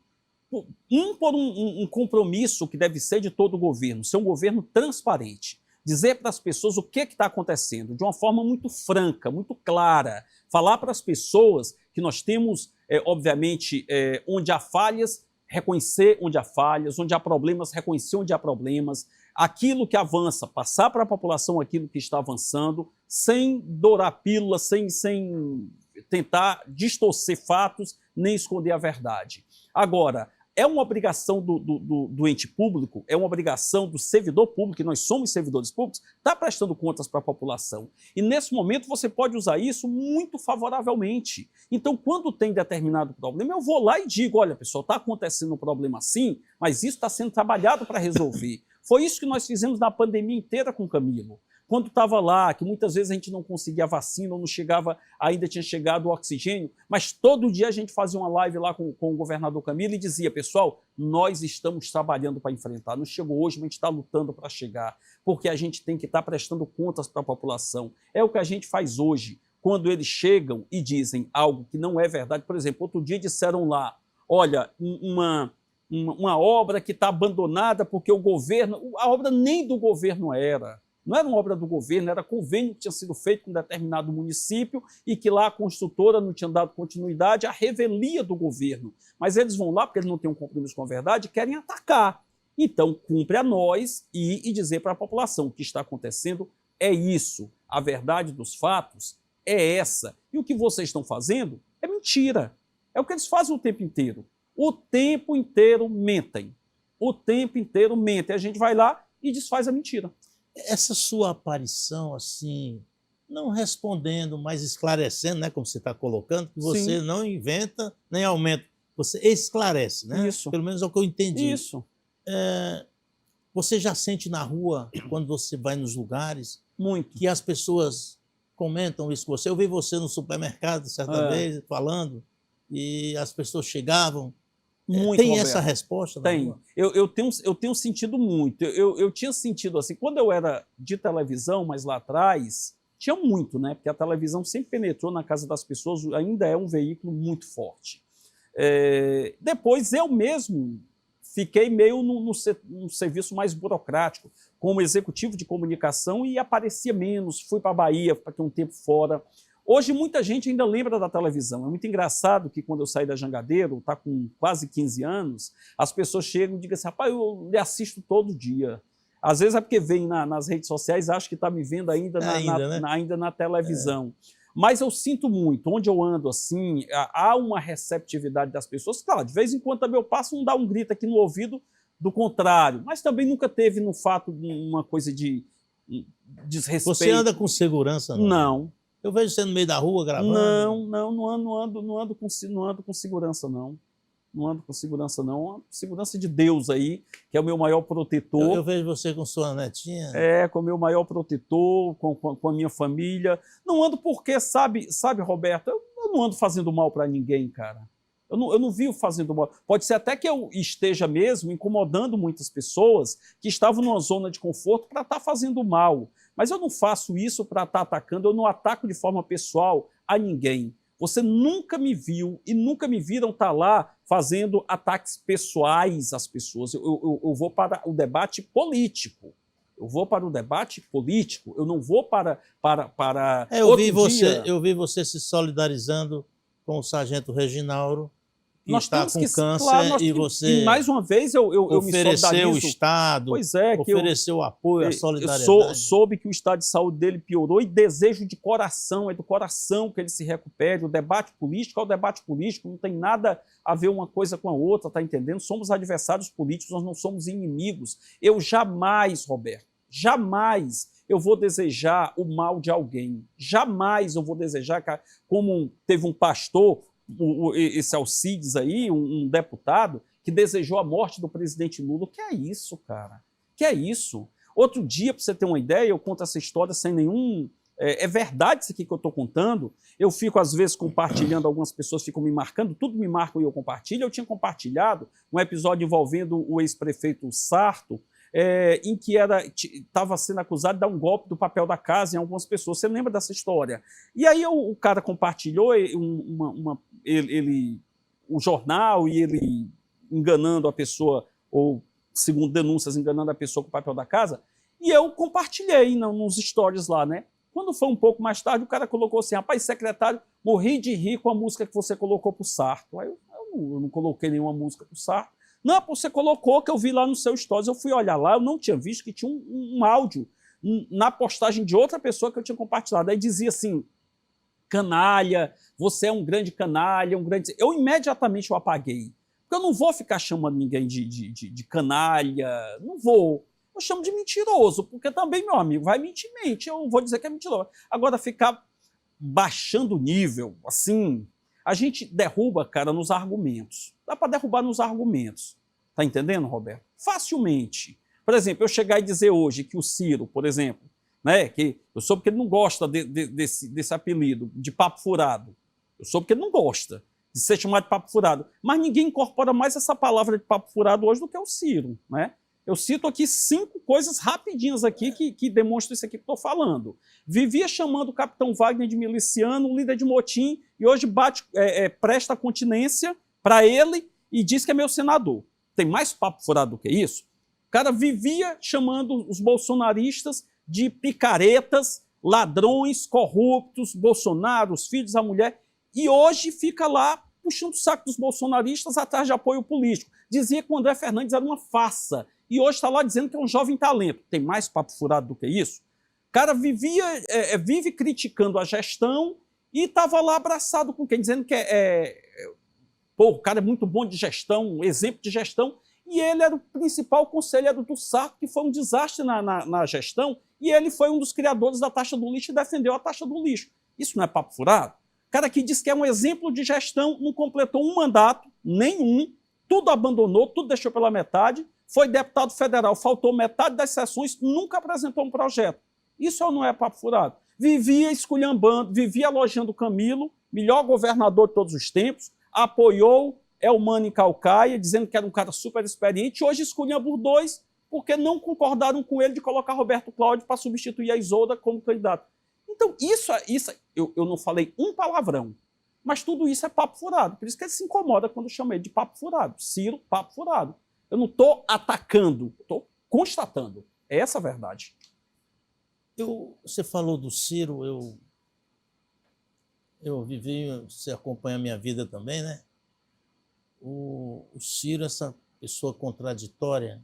B: Por um compromisso que deve ser de todo o governo, ser um governo transparente, dizer para as pessoas o que está acontecendo, de uma forma muito franca, muito clara, falar para as pessoas que nós temos, obviamente, onde há falhas, reconhecer onde há falhas, onde há problemas, reconhecer onde há problemas, aquilo que avança, passar para a população aquilo que está avançando, sem dourar pílula, sem tentar distorcer fatos, nem esconder a verdade. Agora, é uma obrigação do ente público, é uma obrigação do servidor público, e nós somos servidores públicos, estar prestando contas para a população. E nesse momento você pode usar isso muito favoravelmente. Então, quando tem determinado problema, eu vou lá e digo, olha, pessoal, está acontecendo um problema assim, mas isso está sendo trabalhado para resolver. Foi isso que nós fizemos na pandemia inteira com o Camilo. Quando estava lá, que muitas vezes a gente não conseguia a vacina, ou não chegava, ainda tinha chegado o oxigênio, mas todo dia a gente fazia uma live lá com o governador Camilo e dizia, pessoal, nós estamos trabalhando para enfrentar, não chegou hoje, mas a gente está lutando para chegar, porque a gente tem que estar prestando contas para a população. É o que a gente faz hoje, quando eles chegam e dizem algo que não é verdade. Por exemplo, outro dia disseram lá, olha, uma obra que está abandonada porque o governo, a obra nem do governo era. Não era uma obra do governo, era convênio que tinha sido feito com um determinado município e que lá a construtora não tinha dado continuidade à revelia do governo. Mas eles vão lá, porque eles não têm um compromisso com a verdade, e querem atacar. Então, cumpre a nós e dizer para a população o que está acontecendo é isso. A verdade dos fatos é essa. E o que vocês estão fazendo é mentira. É o que eles fazem o tempo inteiro. O tempo inteiro mentem. O tempo inteiro mentem. A gente vai lá e desfaz a mentira.
A: Essa sua aparição, assim, não respondendo, mas esclarecendo, né, como você está colocando, que você
B: Sim.
A: não inventa nem aumenta, você esclarece, né?
B: Isso.
A: Pelo menos é o que eu entendi.
B: Isso.
A: Você já sente na rua, quando você vai nos lugares,
B: muito,
A: que as pessoas comentam isso com você? Eu vi você no supermercado, certa vez, falando, e as pessoas chegavam.
B: Muito,
A: tem
B: Roberto.
A: Essa resposta?
B: Tem. Eu tenho sentido muito. Eu tinha sentido assim, quando eu era de televisão, mas lá atrás, tinha muito, né? Porque a televisão sempre penetrou na casa das pessoas, ainda é um veículo muito forte. Depois eu mesmo fiquei meio no serviço mais burocrático, como executivo de comunicação, e aparecia menos, fui para a Bahia, fiquei um tempo fora. Hoje muita gente ainda lembra da televisão. É muito engraçado que quando eu saí da Jangadeiro, está com quase 15 anos, as pessoas chegam e dizem assim, rapaz, eu lhe assisto todo dia. Às vezes é porque vem nas redes sociais, acho que está me vendo ainda ainda na televisão. Mas eu sinto muito, onde eu ando assim, há uma receptividade das pessoas. Claro, de vez em quando também eu passo, dá um grito aqui no ouvido do contrário, mas também nunca teve no fato de uma coisa de desrespeito.
A: Você anda com segurança, não?
B: Não.
A: Eu vejo você no meio da rua gravando.
B: Não ando com segurança, não. Não ando com segurança, não. Segurança de Deus aí, que é o meu maior protetor.
A: Eu vejo você com sua netinha.
B: Com o meu maior protetor, com a minha família. Não ando porque, sabe, Roberto, eu não ando fazendo mal para ninguém, cara. Eu não vivo fazendo mal. Pode ser até que eu esteja mesmo incomodando muitas pessoas que estavam numa zona de conforto para estar fazendo mal. Mas eu não faço isso para estar atacando, eu não ataco de forma pessoal a ninguém. Você nunca me viu e nunca me viram estar lá fazendo ataques pessoais às pessoas. Eu vou para o debate político. Eu vou para o debate político. Eu não vou para
A: eu vi você se solidarizando com o sargento Reginaldo, que está com câncer, claro, e você...
B: E mais uma vez eu me
A: ofereceu o Estado, ofereceu apoio, a solidariedade.
B: Eu soube que o estado de saúde dele piorou e desejo de coração, é do coração que ele se recupere. O debate político é o debate político, não tem nada a ver uma coisa com a outra, tá entendendo? Somos adversários políticos, nós não somos inimigos. Eu jamais, Roberto, jamais eu vou desejar o mal de alguém. Jamais eu vou desejar, como teve um pastor, esse Alcides aí, um deputado, que desejou a morte do presidente Lula. Que é isso, cara? Que é isso? Outro dia, para você ter uma ideia, eu conto essa história sem nenhum... É verdade isso aqui que eu estou contando. Eu fico, às vezes, compartilhando, algumas pessoas ficam me marcando, tudo me marcam e eu compartilho. Eu tinha compartilhado um episódio envolvendo o ex-prefeito Sarto, em que estava sendo acusado de dar um golpe do papel da casa em algumas pessoas. Você lembra dessa história? E aí o cara compartilhou o jornal e ele enganando a pessoa, ou segundo denúncias, enganando a pessoa com o papel da casa, e eu compartilhei nos stories lá, né? Quando foi um pouco mais tarde, o cara colocou assim, rapaz, secretário, morri de rir com a música que você colocou pro Sarto. Aí eu não coloquei nenhuma música pro Sarto. Não, você colocou, que eu vi lá no seu stories, eu fui olhar lá, eu não tinha visto que tinha um áudio na postagem de outra pessoa que eu tinha compartilhado. Aí dizia assim, canalha, você é um grande canalha, um grande... Eu imediatamente o apaguei, porque eu não vou ficar chamando ninguém de canalha, não vou. Eu chamo de mentiroso, porque também, meu amigo, vai mentir, mente, eu vou dizer que é mentiroso. Agora, ficar baixando o nível, assim... A gente derruba, cara, nos argumentos. Dá para derrubar nos argumentos. Tá entendendo, Roberto? Facilmente. Por exemplo, eu chegar e dizer hoje que o Ciro, por exemplo, né, que eu soube que ele não gosta desse apelido, de papo furado. Eu soube que ele não gosta de ser chamado de papo furado. Mas ninguém incorpora mais essa palavra de papo furado hoje do que o Ciro, né? Eu cito aqui 5 coisas rapidinhas aqui que demonstram isso aqui que estou falando. Vivia chamando o capitão Wagner de miliciano, líder de motim, e hoje presta continência para ele e diz que é meu senador. Tem mais papo furado do que isso? O cara vivia chamando os bolsonaristas de picaretas, ladrões, corruptos, Bolsonaro, os filhos da mulher, e hoje fica lá puxando o saco dos bolsonaristas atrás de apoio político. Dizia que o André Fernandes era uma farsa, e hoje está lá dizendo que é um jovem talento. Tem mais papo furado do que isso? O cara vive criticando a gestão e estava lá abraçado com quem? Dizendo que o cara é muito bom de gestão, um exemplo de gestão, e ele era o principal conselheiro do Sarto, que foi um desastre na gestão, e ele foi um dos criadores da taxa do lixo e defendeu a taxa do lixo. Isso não é papo furado? O cara que diz que é um exemplo de gestão, não completou um mandato, nenhum, tudo abandonou, tudo deixou pela metade, foi deputado federal, faltou metade das sessões, nunca apresentou um projeto. Isso não é papo furado? Vivia esculhambando, vivia elogiando o Camilo, melhor governador de todos os tempos, apoiou Elmano em Caucaia, dizendo que era um cara super experiente, hoje esculhamba os dois, porque não concordaram com ele de colocar Roberto Cláudio para substituir a Isolda como candidato. Então, eu não falei um palavrão, mas tudo isso é papo furado. Por isso que ele se incomoda quando eu chamei de papo furado. Ciro, papo furado. Eu não estou atacando, estou constatando. É essa a verdade.
A: Você falou do Ciro, eu vivi, você acompanha a minha vida também, né? O Ciro, essa pessoa contraditória,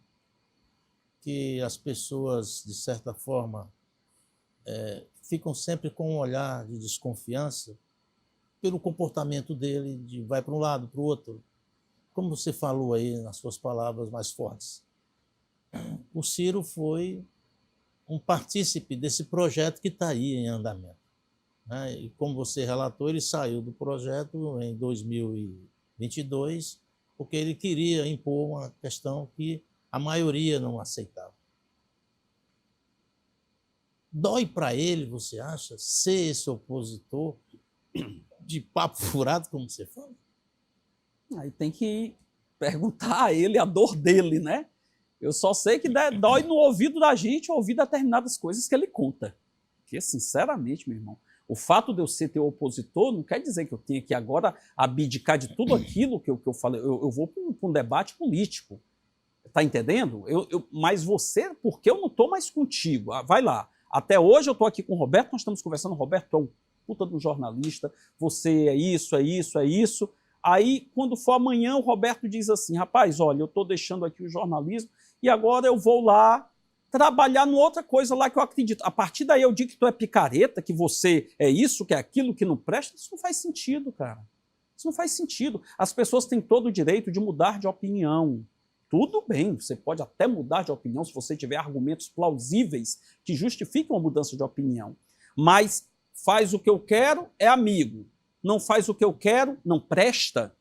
A: que as pessoas, de certa forma, ficam sempre com um olhar de desconfiança pelo comportamento dele, de vai para um lado, para o outro. Como você falou aí nas suas palavras mais fortes, o Ciro foi um partícipe desse projeto que está aí em andamento, né? E como você relatou, ele saiu do projeto em 2022 porque ele queria impor uma questão que a maioria não aceitava. Dói para ele, você acha, ser esse opositor de papo furado, como você fala?
B: Aí tem que perguntar a ele a dor dele, né? Eu só sei que dói no ouvido da gente ouvir determinadas coisas que ele conta. Porque, sinceramente, meu irmão, o fato de eu ser teu opositor não quer dizer que eu tenha que agora abdicar de tudo aquilo que eu falei. Eu vou para um debate político. Tá entendendo? Mas você, porque eu não estou mais contigo? Vai lá. Até hoje eu estou aqui com o Roberto, nós estamos conversando. Roberto, tu é um puta de um jornalista, você é isso, é isso, é isso. Aí, quando for amanhã, o Roberto diz assim, rapaz, olha, eu estou deixando aqui o jornalismo e agora eu vou lá trabalhar em outra coisa lá que eu acredito. A partir daí eu digo que tu é picareta, que você é isso, que é aquilo, que não presta. Isso não faz sentido, cara. Isso não faz sentido. As pessoas têm todo o direito de mudar de opinião. Tudo bem, você pode até mudar de opinião se você tiver argumentos plausíveis que justifiquem uma mudança de opinião. Mas faz o que eu quero, é amigo. Não faz o que eu quero, não presta.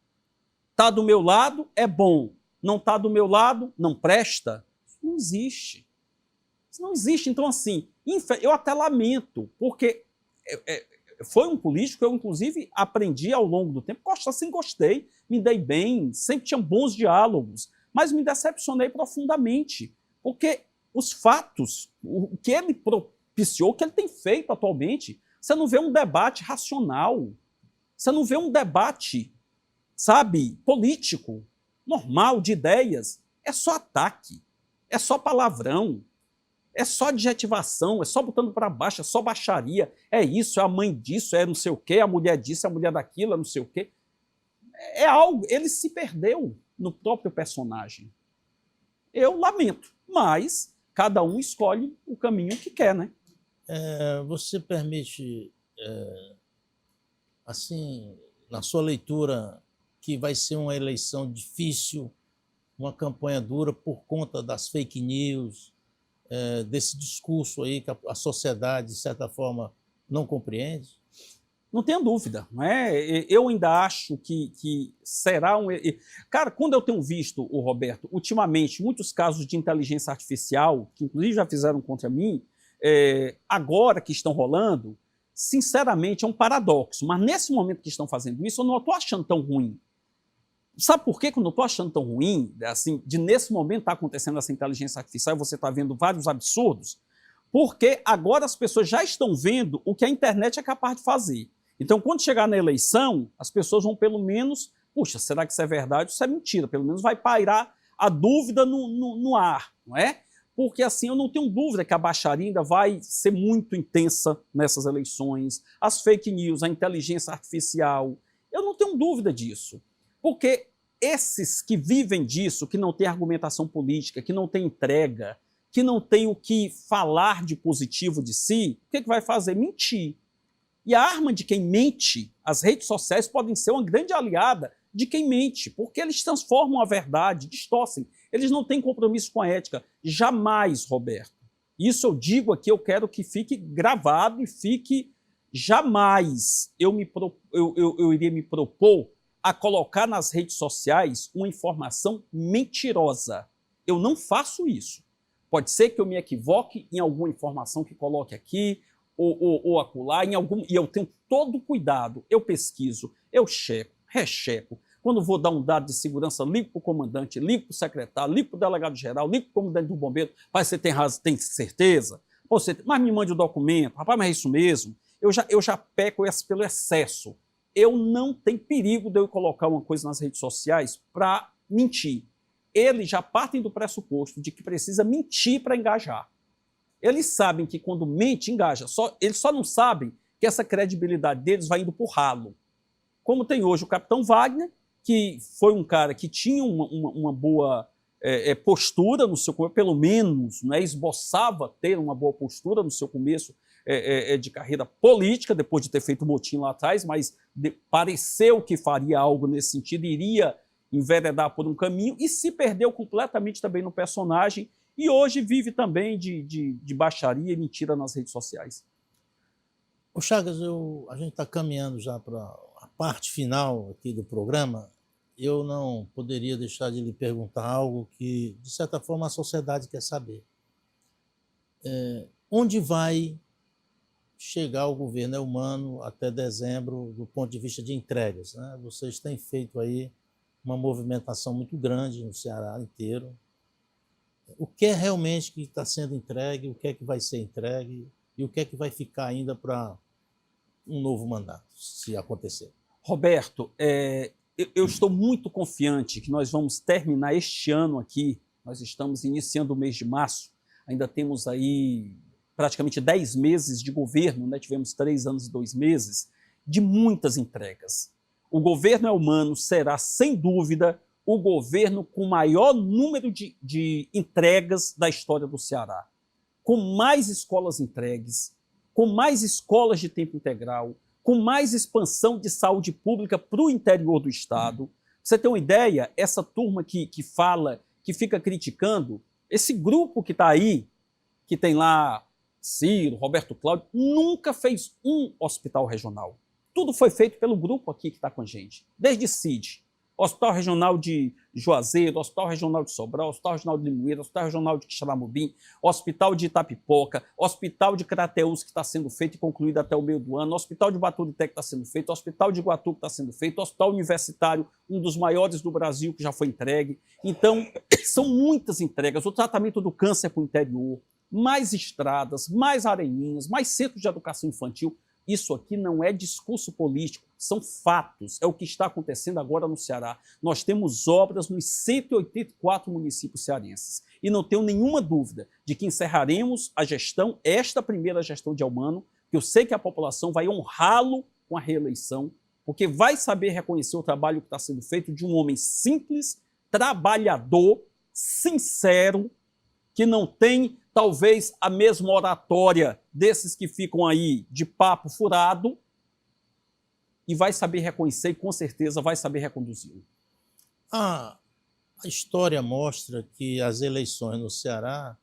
B: Está do meu lado, é bom. Não está do meu lado, não presta. Isso não existe. Isso não existe. Então, assim, eu até lamento, porque foi um político que eu, inclusive, aprendi ao longo do tempo. Assim, gostei, me dei bem, sempre tinha bons diálogos, mas me decepcionei profundamente, porque os fatos, o que ele propiciou, o que ele tem feito atualmente, você não vê um debate racional, você não vê um debate, sabe, político, normal, de ideias. É só ataque, é só palavrão, é só adjetivação, é só botando para baixo, é só baixaria. É isso, é a mãe disso, é não sei o quê, a mulher disso, é a mulher daquilo, é não sei o quê. É algo, ele se perdeu no próprio personagem. Eu lamento, mas cada um escolhe o caminho que quer, né?
A: Você permite, assim, na sua leitura, que vai ser uma eleição difícil, uma campanha dura por conta das fake news, desse discurso aí que a sociedade, de certa forma, não compreende?
B: Não tenha dúvida, não é? Eu ainda acho que será um... Cara, quando eu tenho visto, o Roberto, ultimamente, muitos casos de inteligência artificial, que inclusive já fizeram contra mim, agora que estão rolando, sinceramente é um paradoxo, mas nesse momento que estão fazendo isso, eu não estou achando tão ruim. Sabe por que eu não estou achando tão ruim, assim, de nesse momento está acontecendo essa inteligência artificial e você está vendo vários absurdos? Porque agora as pessoas já estão vendo o que a internet é capaz de fazer. Então, quando chegar na eleição, as pessoas vão pelo menos, puxa, será que isso é verdade ou isso é mentira? Pelo menos vai pairar a dúvida no ar, não é? Porque assim, eu não tenho dúvida que a baixaria ainda vai ser muito intensa nessas eleições, as fake news, a inteligência artificial, eu não tenho dúvida disso. Porque esses que vivem disso, que não têm argumentação política, que não têm entrega, que não têm o que falar de positivo de si, o que vai fazer? Mentir. E a arma de quem mente, as redes sociais podem ser uma grande aliada de quem mente, porque eles transformam a verdade, distorcem. Eles não têm compromisso com a ética. Jamais, Roberto. Isso eu digo aqui, eu quero que fique gravado e fique... Jamais eu iria me propor a colocar nas redes sociais uma informação mentirosa. Eu não faço isso. Pode ser que eu me equivoque em alguma informação que coloque aqui, ou acolá, e eu tenho todo o cuidado. Eu pesquiso, eu checo, recheco. Quando vou dar um dado de segurança, ligo para o comandante, ligo para o secretário, ligo para o delegado-geral, ligo para o comandante do bombeiro. Pai, você tem razão, tem certeza? Mas me mande o documento. Rapaz, mas é isso mesmo? Eu já peco pelo excesso. Eu não tenho perigo de eu colocar uma coisa nas redes sociais para mentir. eles já partem do pressuposto de que precisa mentir para engajar. Eles sabem que quando mente, engaja. Eles só não sabem que essa credibilidade deles vai indo por ralo. Como tem hoje o capitão Wagner, que foi um cara que tinha uma boa postura no seu começo, pelo menos, né, esboçava ter uma boa postura no seu começo de carreira política, depois de ter feito motim lá atrás, mas pareceu que faria algo nesse sentido, iria enveredar por um caminho, e se perdeu completamente também no personagem, e hoje vive também de baixaria e mentira nas redes sociais.
A: Ô Chagas, a gente está caminhando já para a parte final aqui do programa. Eu não poderia deixar de lhe perguntar algo que, de certa forma, a sociedade quer saber. Onde vai chegar o governo Elmano até dezembro, do ponto de vista de entregas, né? Vocês têm feito aí uma movimentação muito grande no Ceará inteiro. O que é realmente que está sendo entregue, o que é que vai ser entregue e o que é que vai ficar ainda para um novo mandato, se acontecer?
B: Roberto, eu estou muito confiante que nós vamos terminar este ano aqui. Nós estamos iniciando o mês de março, ainda temos aí praticamente 10 meses de governo, né? Tivemos 3 anos e 2 meses, de muitas entregas. O governo Elmano será, sem dúvida, o governo com maior número de entregas da história do Ceará, com mais escolas entregues, com mais escolas de tempo integral, com mais expansão de saúde pública para o interior do estado. Pra você ter uma ideia, essa turma que fala, que fica criticando, esse grupo que está aí, que tem lá Ciro, Roberto Cláudio, nunca fez um hospital regional. Tudo foi feito pelo grupo aqui que está com a gente, desde CID, Hospital Regional de Juazeiro, Hospital Regional de Sobral, Hospital Regional de Limoeiro, Hospital Regional de Quixeramobim, Hospital de Itapipoca, Hospital de Crateús, que está sendo feito e concluído até o meio do ano, Hospital de Baturité, que está sendo feito, Hospital de Iguatu, que está sendo feito, Hospital Universitário, um dos maiores do Brasil, que já foi entregue. Então, são muitas entregas. O tratamento do câncer para o interior, mais estradas, mais areninhas, mais centros de educação infantil. Isso aqui não é discurso político, são fatos, é o que está acontecendo agora no Ceará. Nós temos obras nos 184 municípios cearenses e não tenho nenhuma dúvida de que encerraremos a gestão, esta primeira gestão de Elmano, que eu sei que a população vai honrá-lo com a reeleição, porque vai saber reconhecer o trabalho que está sendo feito de um homem simples, trabalhador, sincero, que não tem talvez a mesma oratória desses que ficam aí de papo furado, e vai saber reconhecer e com certeza vai saber reconduzi-lo.
A: A história mostra que as eleições no Ceará,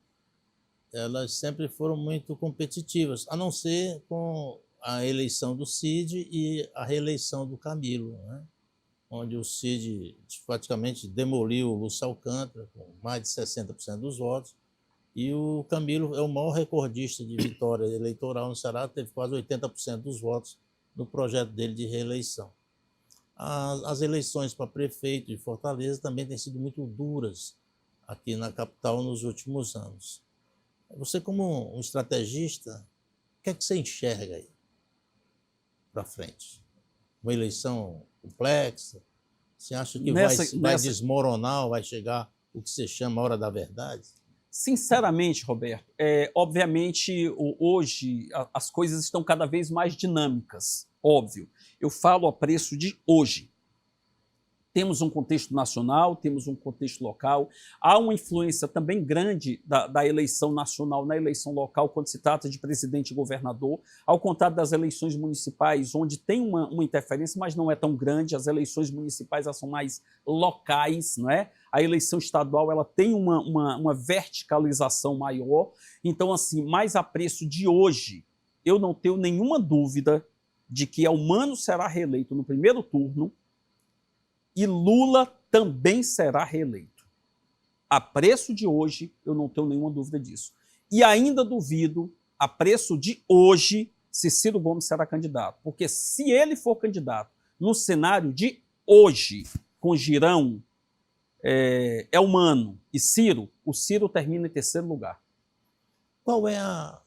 A: elas sempre foram muito competitivas, a não ser com a eleição do Cid e a reeleição do Camilo, né? Onde o Cid praticamente demoliu o Lúcio Alcântara, com mais de 60% dos votos, e o Camilo é o maior recordista de vitória eleitoral no Ceará, teve quase 80% dos votos no projeto dele de reeleição. As eleições para prefeito de Fortaleza também têm sido muito duras aqui na capital nos últimos anos. Você, como um estrategista, o que é que você enxerga aí para frente? Uma eleição complexa? Você acha que vai desmoronar, vai chegar o que você chama a hora da verdade?
B: Sinceramente, Roberto, obviamente hoje as coisas estão cada vez mais dinâmicas, óbvio. Eu falo a preço de hoje. Temos um contexto nacional, temos um contexto local, há uma influência também grande da eleição nacional na eleição local quando se trata de presidente e governador, ao contrário das eleições municipais, onde tem uma interferência, mas não é tão grande. As eleições municipais elas são mais locais, não é? A eleição estadual ela tem uma verticalização maior. Então, assim, mais a preço de hoje, eu não tenho nenhuma dúvida de que Elmano será reeleito no primeiro turno, e Lula também será reeleito. A preço de hoje, eu não tenho nenhuma dúvida disso. E ainda duvido, a preço de hoje, se Ciro Gomes será candidato. Porque se ele for candidato no cenário de hoje, com Girão, Elmano e Ciro, o Ciro termina em terceiro lugar.
A: Qual é a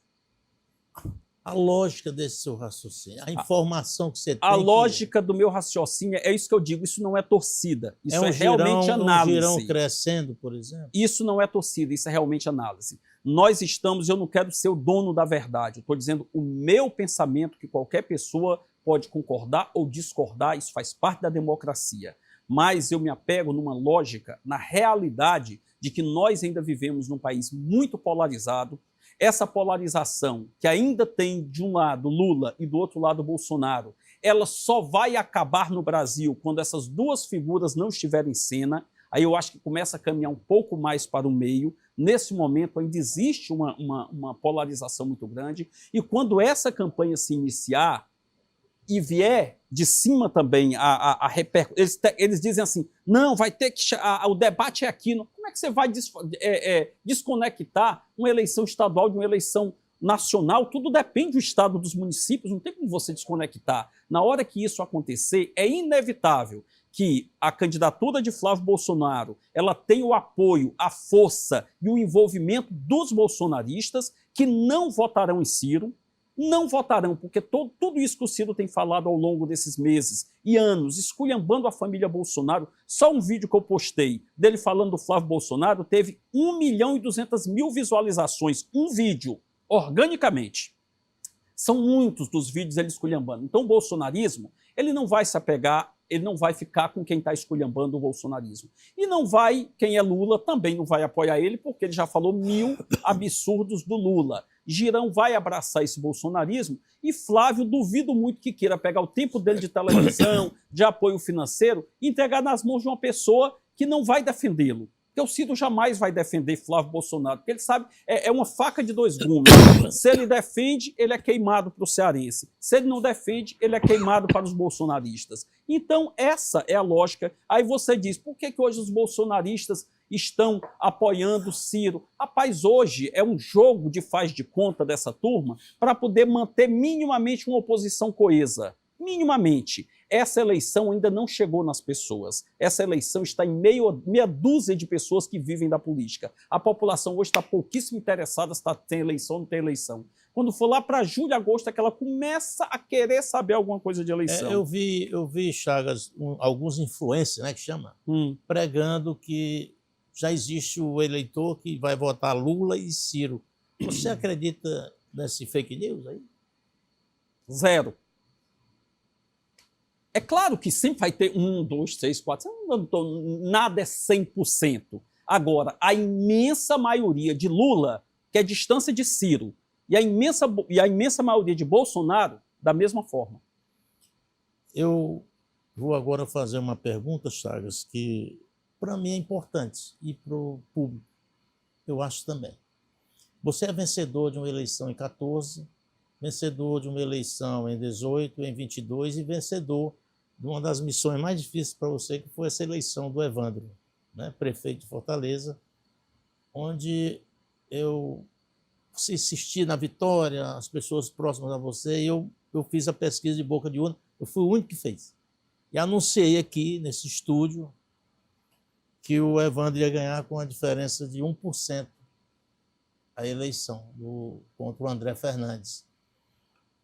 A: A lógica desse seu raciocínio, a informação que você tem.
B: A lógica do meu raciocínio é isso que eu digo, isso não é torcida, isso é
A: girão,
B: realmente análise.
A: Um girão crescendo, por exemplo?
B: Isso não é torcida, isso é realmente análise. Nós estamos, eu não quero ser o dono da verdade, eu estou dizendo o meu pensamento, que qualquer pessoa pode concordar ou discordar, isso faz parte da democracia. Mas eu me apego numa lógica, na realidade de que nós ainda vivemos num país muito polarizado. Essa polarização que ainda tem de um lado Lula e do outro lado Bolsonaro, ela só vai acabar no Brasil quando essas duas figuras não estiverem em cena. Aí eu acho que começa a caminhar um pouco mais para o meio. Nesse momento ainda existe uma polarização muito grande. E quando essa campanha se iniciar e vier de cima também a repercussão, eles dizem assim, não, vai ter que... o debate é aqui. Como é que você vai desconectar uma eleição estadual de uma eleição nacional? Tudo depende do estado dos municípios, não tem como você desconectar. Na hora que isso acontecer, é inevitável que a candidatura de Flávio Bolsonaro ela tem o apoio, a força e o envolvimento dos bolsonaristas que não votarão em Ciro, não votarão, porque tudo isso que o Ciro tem falado ao longo desses meses e anos, esculhambando a família Bolsonaro, só um vídeo que eu postei dele falando do Flávio Bolsonaro teve 1.200.000 visualizações, um vídeo, organicamente. São muitos dos vídeos ele esculhambando. Então o bolsonarismo, ele não vai se apegar, ele não vai ficar com quem está esculhambando o bolsonarismo. E não vai, quem é Lula também não vai apoiar ele, porque ele já falou 1000 absurdos do Lula. Girão vai abraçar esse bolsonarismo e Flávio duvido muito que queira pegar o tempo dele de televisão, de apoio financeiro e entregar nas mãos de uma pessoa que não vai defendê-lo. Porque o Ciro jamais vai defender Flávio Bolsonaro, porque ele sabe, é uma faca de dois gumes. Se ele defende, ele é queimado para o cearense. Se ele não defende, ele é queimado para os bolsonaristas. Então, essa é a lógica. Aí você diz, por que hoje os bolsonaristas estão apoiando Ciro? Rapaz, hoje é um jogo de faz de conta dessa turma para poder manter minimamente uma oposição coesa. Minimamente. Essa eleição ainda não chegou nas pessoas. Essa eleição está em meia dúzia de pessoas que vivem da política. A população hoje está pouquíssimo interessada se tem eleição ou não tem eleição. Quando for lá para julho, agosto, é que ela começa a querer saber alguma coisa de eleição.
A: Eu vi Chagas, alguns influencers, né, que chama, pregando que já existe o eleitor que vai votar Lula e Ciro. Você acredita nesse fake news aí?
B: Zero. É claro que sempre vai ter 1, 2, 3, 4, nada é 100%. Agora, a imensa maioria de Lula, que é a distância de Ciro, e a imensa maioria de Bolsonaro, da mesma forma.
A: Eu vou agora fazer uma pergunta, Chagas, que para mim é importante e para o público, eu acho também. Você é vencedor de uma eleição em 14, vencedor de uma eleição em 18, em 22 e vencedor de uma das missões mais difíceis para você, que foi essa eleição do Evandro, né, prefeito de Fortaleza, onde eu insisti na vitória, as pessoas próximas a você, e eu fiz a pesquisa de boca de urna, eu fui o único que fez. E anunciei aqui, nesse estúdio, que o Evandro ia ganhar com a diferença de 1% a eleição contra o André Fernandes.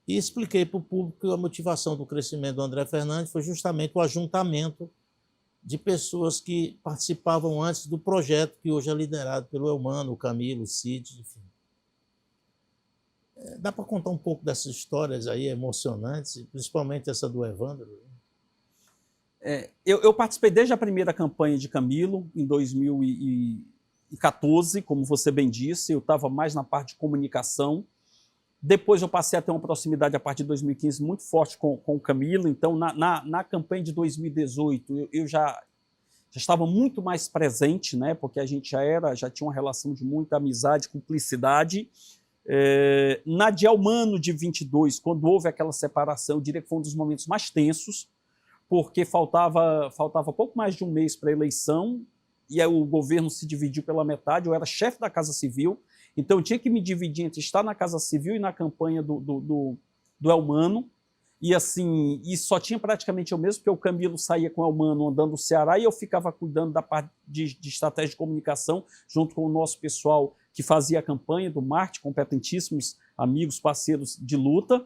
A: E expliquei para o público que a motivação do crescimento do André Fernandes foi justamente o ajuntamento de pessoas que participavam antes do projeto que hoje é liderado pelo Eumano, o Camilo, o Cid, enfim. Dá para contar um pouco dessas histórias aí emocionantes, principalmente essa do Evandro?
B: Eu participei desde a primeira campanha de Camilo, em 2014, como você bem disse, eu estava mais na parte de comunicação. Depois eu passei a ter uma proximidade a partir de 2015 muito forte com o Camilo, então na campanha de 2018 eu já estava muito mais presente, né, porque a gente já tinha uma relação de muita amizade, cumplicidade. Na de Eumano de 22, quando houve aquela separação, eu diria que foi um dos momentos mais tensos, porque faltava pouco mais de um mês para a eleição, e aí o governo se dividiu pela metade, eu era chefe da Casa Civil, então eu tinha que me dividir entre estar na Casa Civil e na campanha do Eumano, e assim, e só tinha praticamente eu mesmo, porque o Camilo saía com o Eumano andando no Ceará, e eu ficava cuidando da parte de estratégia de comunicação, junto com o nosso pessoal que fazia a campanha do marketing, competentíssimos amigos, parceiros de luta,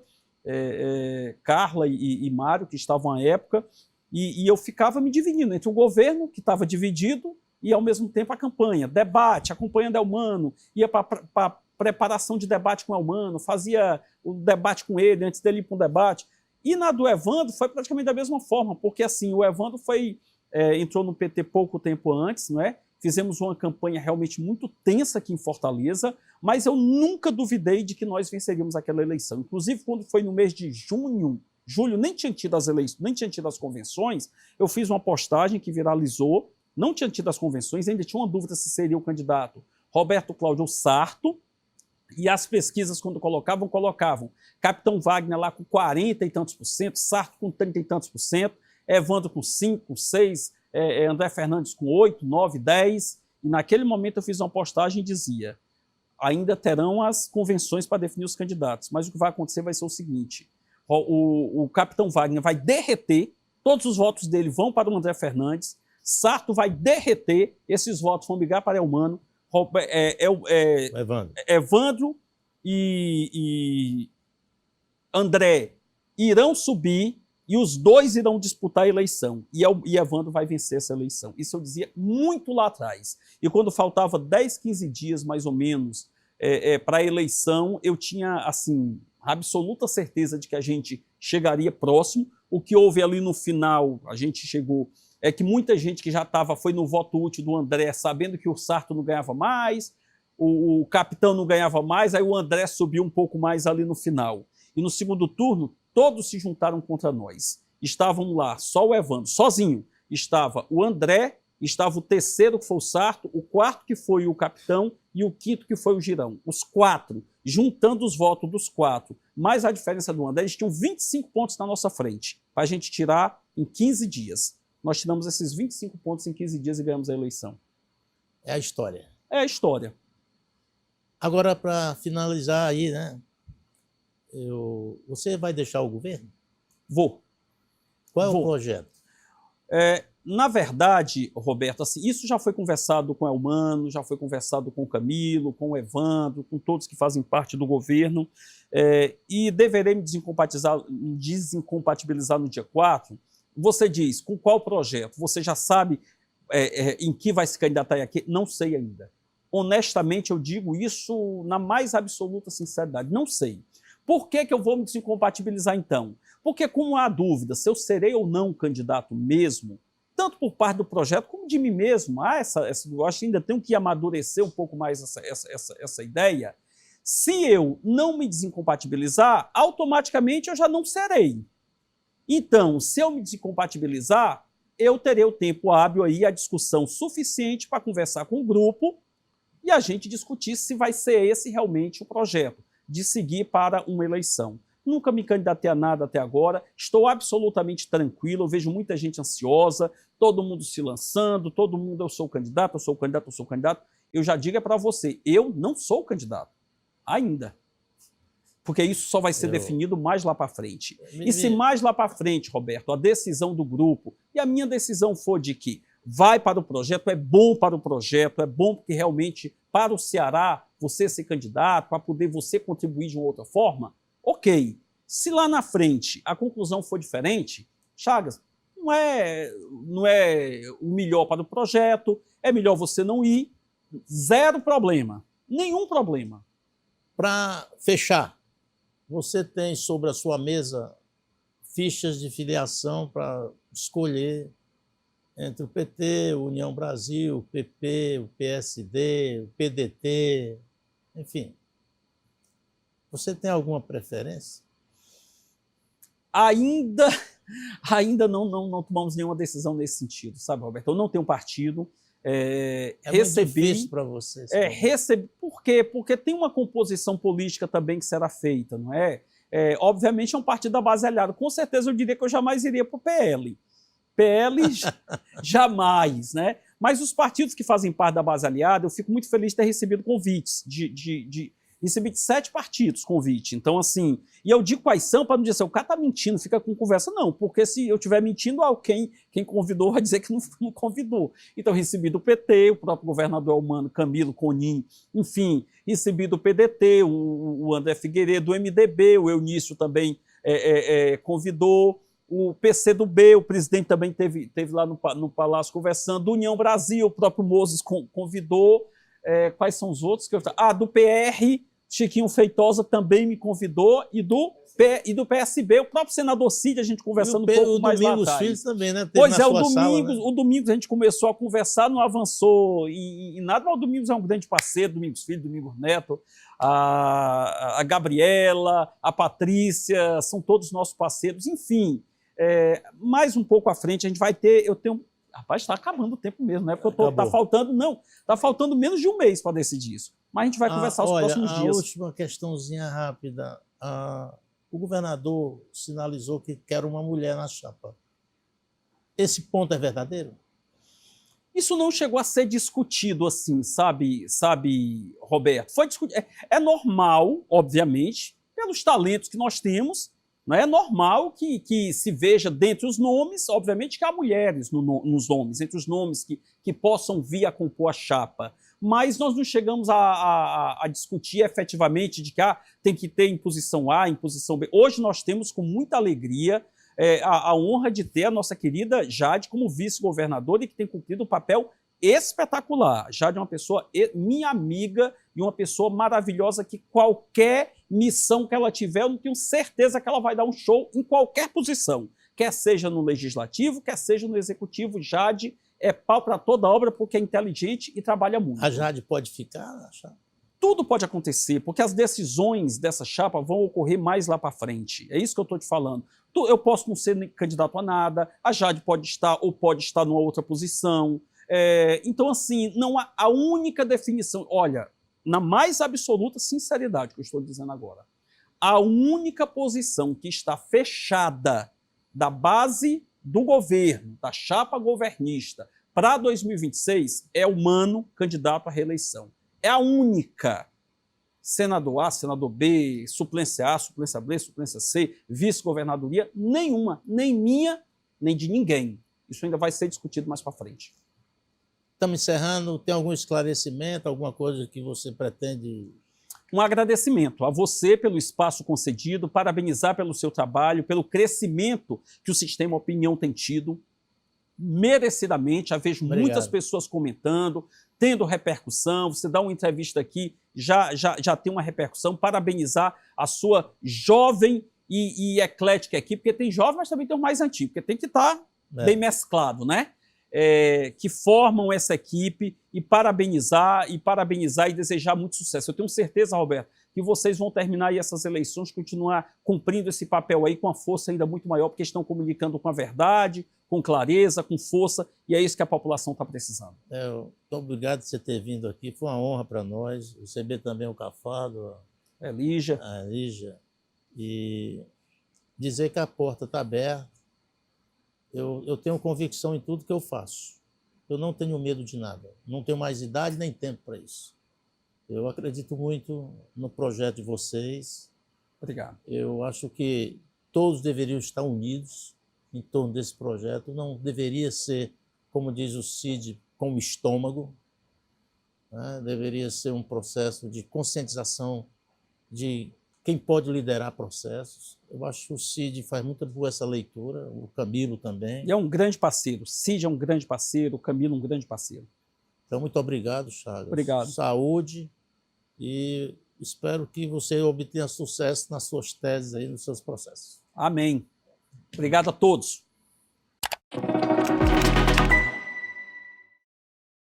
B: Carla e Mário, que estavam à época, e eu ficava me dividindo entre o governo, que estava dividido, e ao mesmo tempo a campanha, debate, acompanhando Elmano, ia para preparação de debate com Elmano, fazia o debate com ele antes dele ir para um debate. E na do Evandro foi praticamente da mesma forma, porque assim, o Evandro entrou no PT pouco tempo antes, não é? Fizemos uma campanha realmente muito tensa aqui em Fortaleza, mas eu nunca duvidei de que nós venceríamos aquela eleição. Inclusive, quando foi no mês de julho, nem tinha tido as eleições, nem tinha tido as convenções, eu fiz uma postagem que viralizou, não tinha tido as convenções, ainda tinha uma dúvida se seria o candidato Roberto Cláudio Sarto, e as pesquisas, quando colocavam Capitão Wagner lá com 40 e tantos por cento, Sarto com 30 e tantos por cento, Evandro com 5, 6, André Fernandes com 8, 9, 10. E naquele momento eu fiz uma postagem e dizia: ainda terão as convenções para definir os candidatos, mas o que vai acontecer vai ser o seguinte: o Capitão Wagner vai derreter, todos os votos dele vão para o André Fernandes, Sarto vai derreter, esses votos vão migrar para Elmano, Evandro e André irão subir e os dois irão disputar a eleição. E Evandro vai vencer essa eleição. Isso eu dizia muito lá atrás. E quando faltava 10, 15 dias, mais ou menos, para a eleição, eu tinha, assim, absoluta certeza de que a gente chegaria próximo. O que houve ali no final, a gente chegou... é que muita gente que já foi no voto útil do André, sabendo que o Sarto não ganhava mais, o Capitão não ganhava mais, aí o André subiu um pouco mais ali no final. E no segundo turno, todos se juntaram contra nós. Estavam lá só o Evandro, sozinho. Estava o André, estava o terceiro, que foi o Sarto, o quarto, que foi o Capitão, e o quinto, que foi o Girão. Os quatro, juntando os votos dos quatro, mais a diferença do André, eles tinham 25 pontos na nossa frente, para a gente tirar em 15 dias. Nós tiramos esses 25 pontos em 15 dias e ganhamos a eleição.
A: É a história.
B: É a história.
A: Agora, para finalizar aí, né? Você vai deixar o governo?
B: Vou.
A: Qual é o projeto?
B: Na verdade, Roberto, assim, isso já foi conversado com o Elmano, já foi conversado com o Camilo, com o Evandro, com todos que fazem parte do governo, e deverei me desincompatibilizar no dia 4. Você diz, com qual projeto? Você já sabe em que vai se candidatar aqui? Não sei ainda. Honestamente, eu digo isso na mais absoluta sinceridade. Não sei. Por que eu vou me desincompatibilizar, então? Porque, como há dúvida se eu serei ou não candidato mesmo, tanto por parte do projeto como de mim mesmo, eu acho que ainda tenho que amadurecer um pouco mais essa ideia. Se eu não me desincompatibilizar, automaticamente eu já não serei. Então, se eu me desincompatibilizar, eu terei o tempo hábil aí, a discussão suficiente para conversar com o grupo e a gente discutir se vai ser esse realmente o projeto, de seguir para uma eleição. Nunca me candidatei a nada até agora, estou absolutamente tranquilo, eu vejo muita gente ansiosa, todo mundo se lançando, todo mundo, eu sou candidato, eu sou candidato, eu sou candidato. Eu já digo para você, eu não sou candidato, ainda. Porque isso só vai ser definido mais lá para frente. E se mais lá para frente, Roberto, a decisão do grupo, e a minha decisão for de que vai para o projeto, é bom para o projeto, é bom porque realmente para o Ceará você ser candidato, para poder você contribuir de uma outra forma, ok. Se lá na frente a conclusão for diferente, Chagas, não é o melhor para o projeto, é melhor você não ir, zero problema, nenhum problema.
A: Para fechar, você tem sobre a sua mesa fichas de filiação para escolher entre o PT, o União Brasil, o PP, o PSD, o PDT, enfim. Você tem alguma preferência?
B: Ainda não tomamos nenhuma decisão nesse sentido, sabe, Roberto? Eu não tenho partido.
A: Muito difícil para você.
B: Por quê? Porque tem uma composição política também que será feita, não é? Obviamente é um partido da base aliada. Com certeza eu diria que eu jamais iria para o PL. PL jamais, né? Mas os partidos que fazem parte da base aliada, eu fico muito feliz de ter recebido convites Recebi de 7 partidos convite. Então, assim, e eu digo quais são para não dizer assim, o cara tá mentindo, fica com conversa. Não, porque se eu estiver mentindo, quem convidou vai dizer que não convidou. Então, recebi do PT, o próprio governador Elmano, Camilo, Conin, enfim, recebi do PDT, o André Figueiredo, do MDB, o Eunício também convidou, o PCdoB, o presidente também teve lá no Palácio conversando, do União Brasil, o próprio Moses convidou. Quais são os outros? Do PR, Chiquinho Feitosa também me convidou, e do PSB, o próprio senador Cid, a gente conversando um pouco mais lá atrás.
A: Filhos também, né?
B: Pois é, o Domingos a gente começou a conversar, não avançou em nada, mas o Domingos é um grande parceiro, Domingos Filho, Domingos Neto, a Gabriela, a Patrícia, são todos nossos parceiros, enfim. Mais um pouco à frente a gente vai ter, rapaz, está acabando o tempo mesmo, não é porque tá faltando menos de um mês para decidir isso. Mas a gente vai conversar os próximos dias.
A: A última questãozinha rápida. O governador sinalizou que quer uma mulher na chapa. Esse ponto é verdadeiro?
B: Isso não chegou a ser discutido assim, sabe, Roberto? Foi discutido. É normal, obviamente, pelos talentos que nós temos. Não é normal que se veja dentre os nomes, obviamente que há mulheres nos nomes, entre os nomes que possam vir a compor a chapa. Mas nós não chegamos a discutir efetivamente de que tem que ter em posição A, em posição B. Hoje nós temos, com muita alegria, a honra de ter a nossa querida Jade como vice-governadora e que tem cumprido um papel espetacular. Jade é uma pessoa, minha amiga, e uma pessoa maravilhosa que qualquer missão que ela tiver, eu não tenho certeza que ela vai dar um show em qualquer posição. Quer seja no Legislativo, quer seja no Executivo, Jade é pau para toda obra porque é inteligente e trabalha muito.
A: A Jade pode ficar na chapa?
B: Tudo pode acontecer, porque as decisões dessa chapa vão ocorrer mais lá para frente. É isso que eu estou te falando. Eu posso não ser candidato a nada, a Jade pode estar ou pode estar numa outra posição. Então, assim, não há a única definição. Olha, na mais absoluta sinceridade que eu estou dizendo agora, a única posição que está fechada da base do governo, da chapa governista, para 2026 é o Mano candidato à reeleição. É a única. Senador A, senador B, suplência A, suplência B, suplência C, vice-governadoria, nenhuma, nem minha, nem de ninguém. Isso ainda vai ser discutido mais para frente.
A: Estamos encerrando. Tem algum esclarecimento, alguma coisa que você pretende?
B: Um agradecimento a você pelo espaço concedido, parabenizar pelo seu trabalho, pelo crescimento que o Sistema Opinião tem tido, merecidamente. Já vejo muitas pessoas comentando, tendo repercussão. Você dá uma entrevista aqui, já tem uma repercussão. Parabenizar a sua jovem e eclética equipe, porque tem jovem, mas também tem o mais antigo, porque tem que estar bem mesclado, né? Que formam essa equipe, e parabenizar e desejar muito sucesso. Eu tenho certeza, Roberto, que vocês vão terminar aí essas eleições, continuar cumprindo esse papel aí com uma força ainda muito maior, porque estão comunicando com a verdade, com clareza, com força, e é isso que a população está precisando.
A: Muito obrigado por você ter vindo aqui, foi uma honra para nós, receber também o Cafado, a Lígia, e dizer que a porta está aberta. Eu tenho convicção em tudo que eu faço. Eu não tenho medo de nada. Não tenho mais idade nem tempo para isso. Eu acredito muito no projeto de vocês.
B: Obrigado.
A: Eu acho que todos deveriam estar unidos em torno desse projeto. Não deveria ser, como diz o Cid, com o estômago. Né? Deveria ser um processo de conscientização de quem pode liderar processos. Eu acho que o Cid faz muito boa essa leitura, o Camilo também.
B: E é um grande parceiro. O Cid é um grande parceiro, o Camilo um grande parceiro.
A: Então, muito obrigado, Chagas.
B: Obrigado.
A: Saúde, e espero que você obtenha sucesso nas suas teses aí, nos seus processos.
B: Amém. Obrigado a todos.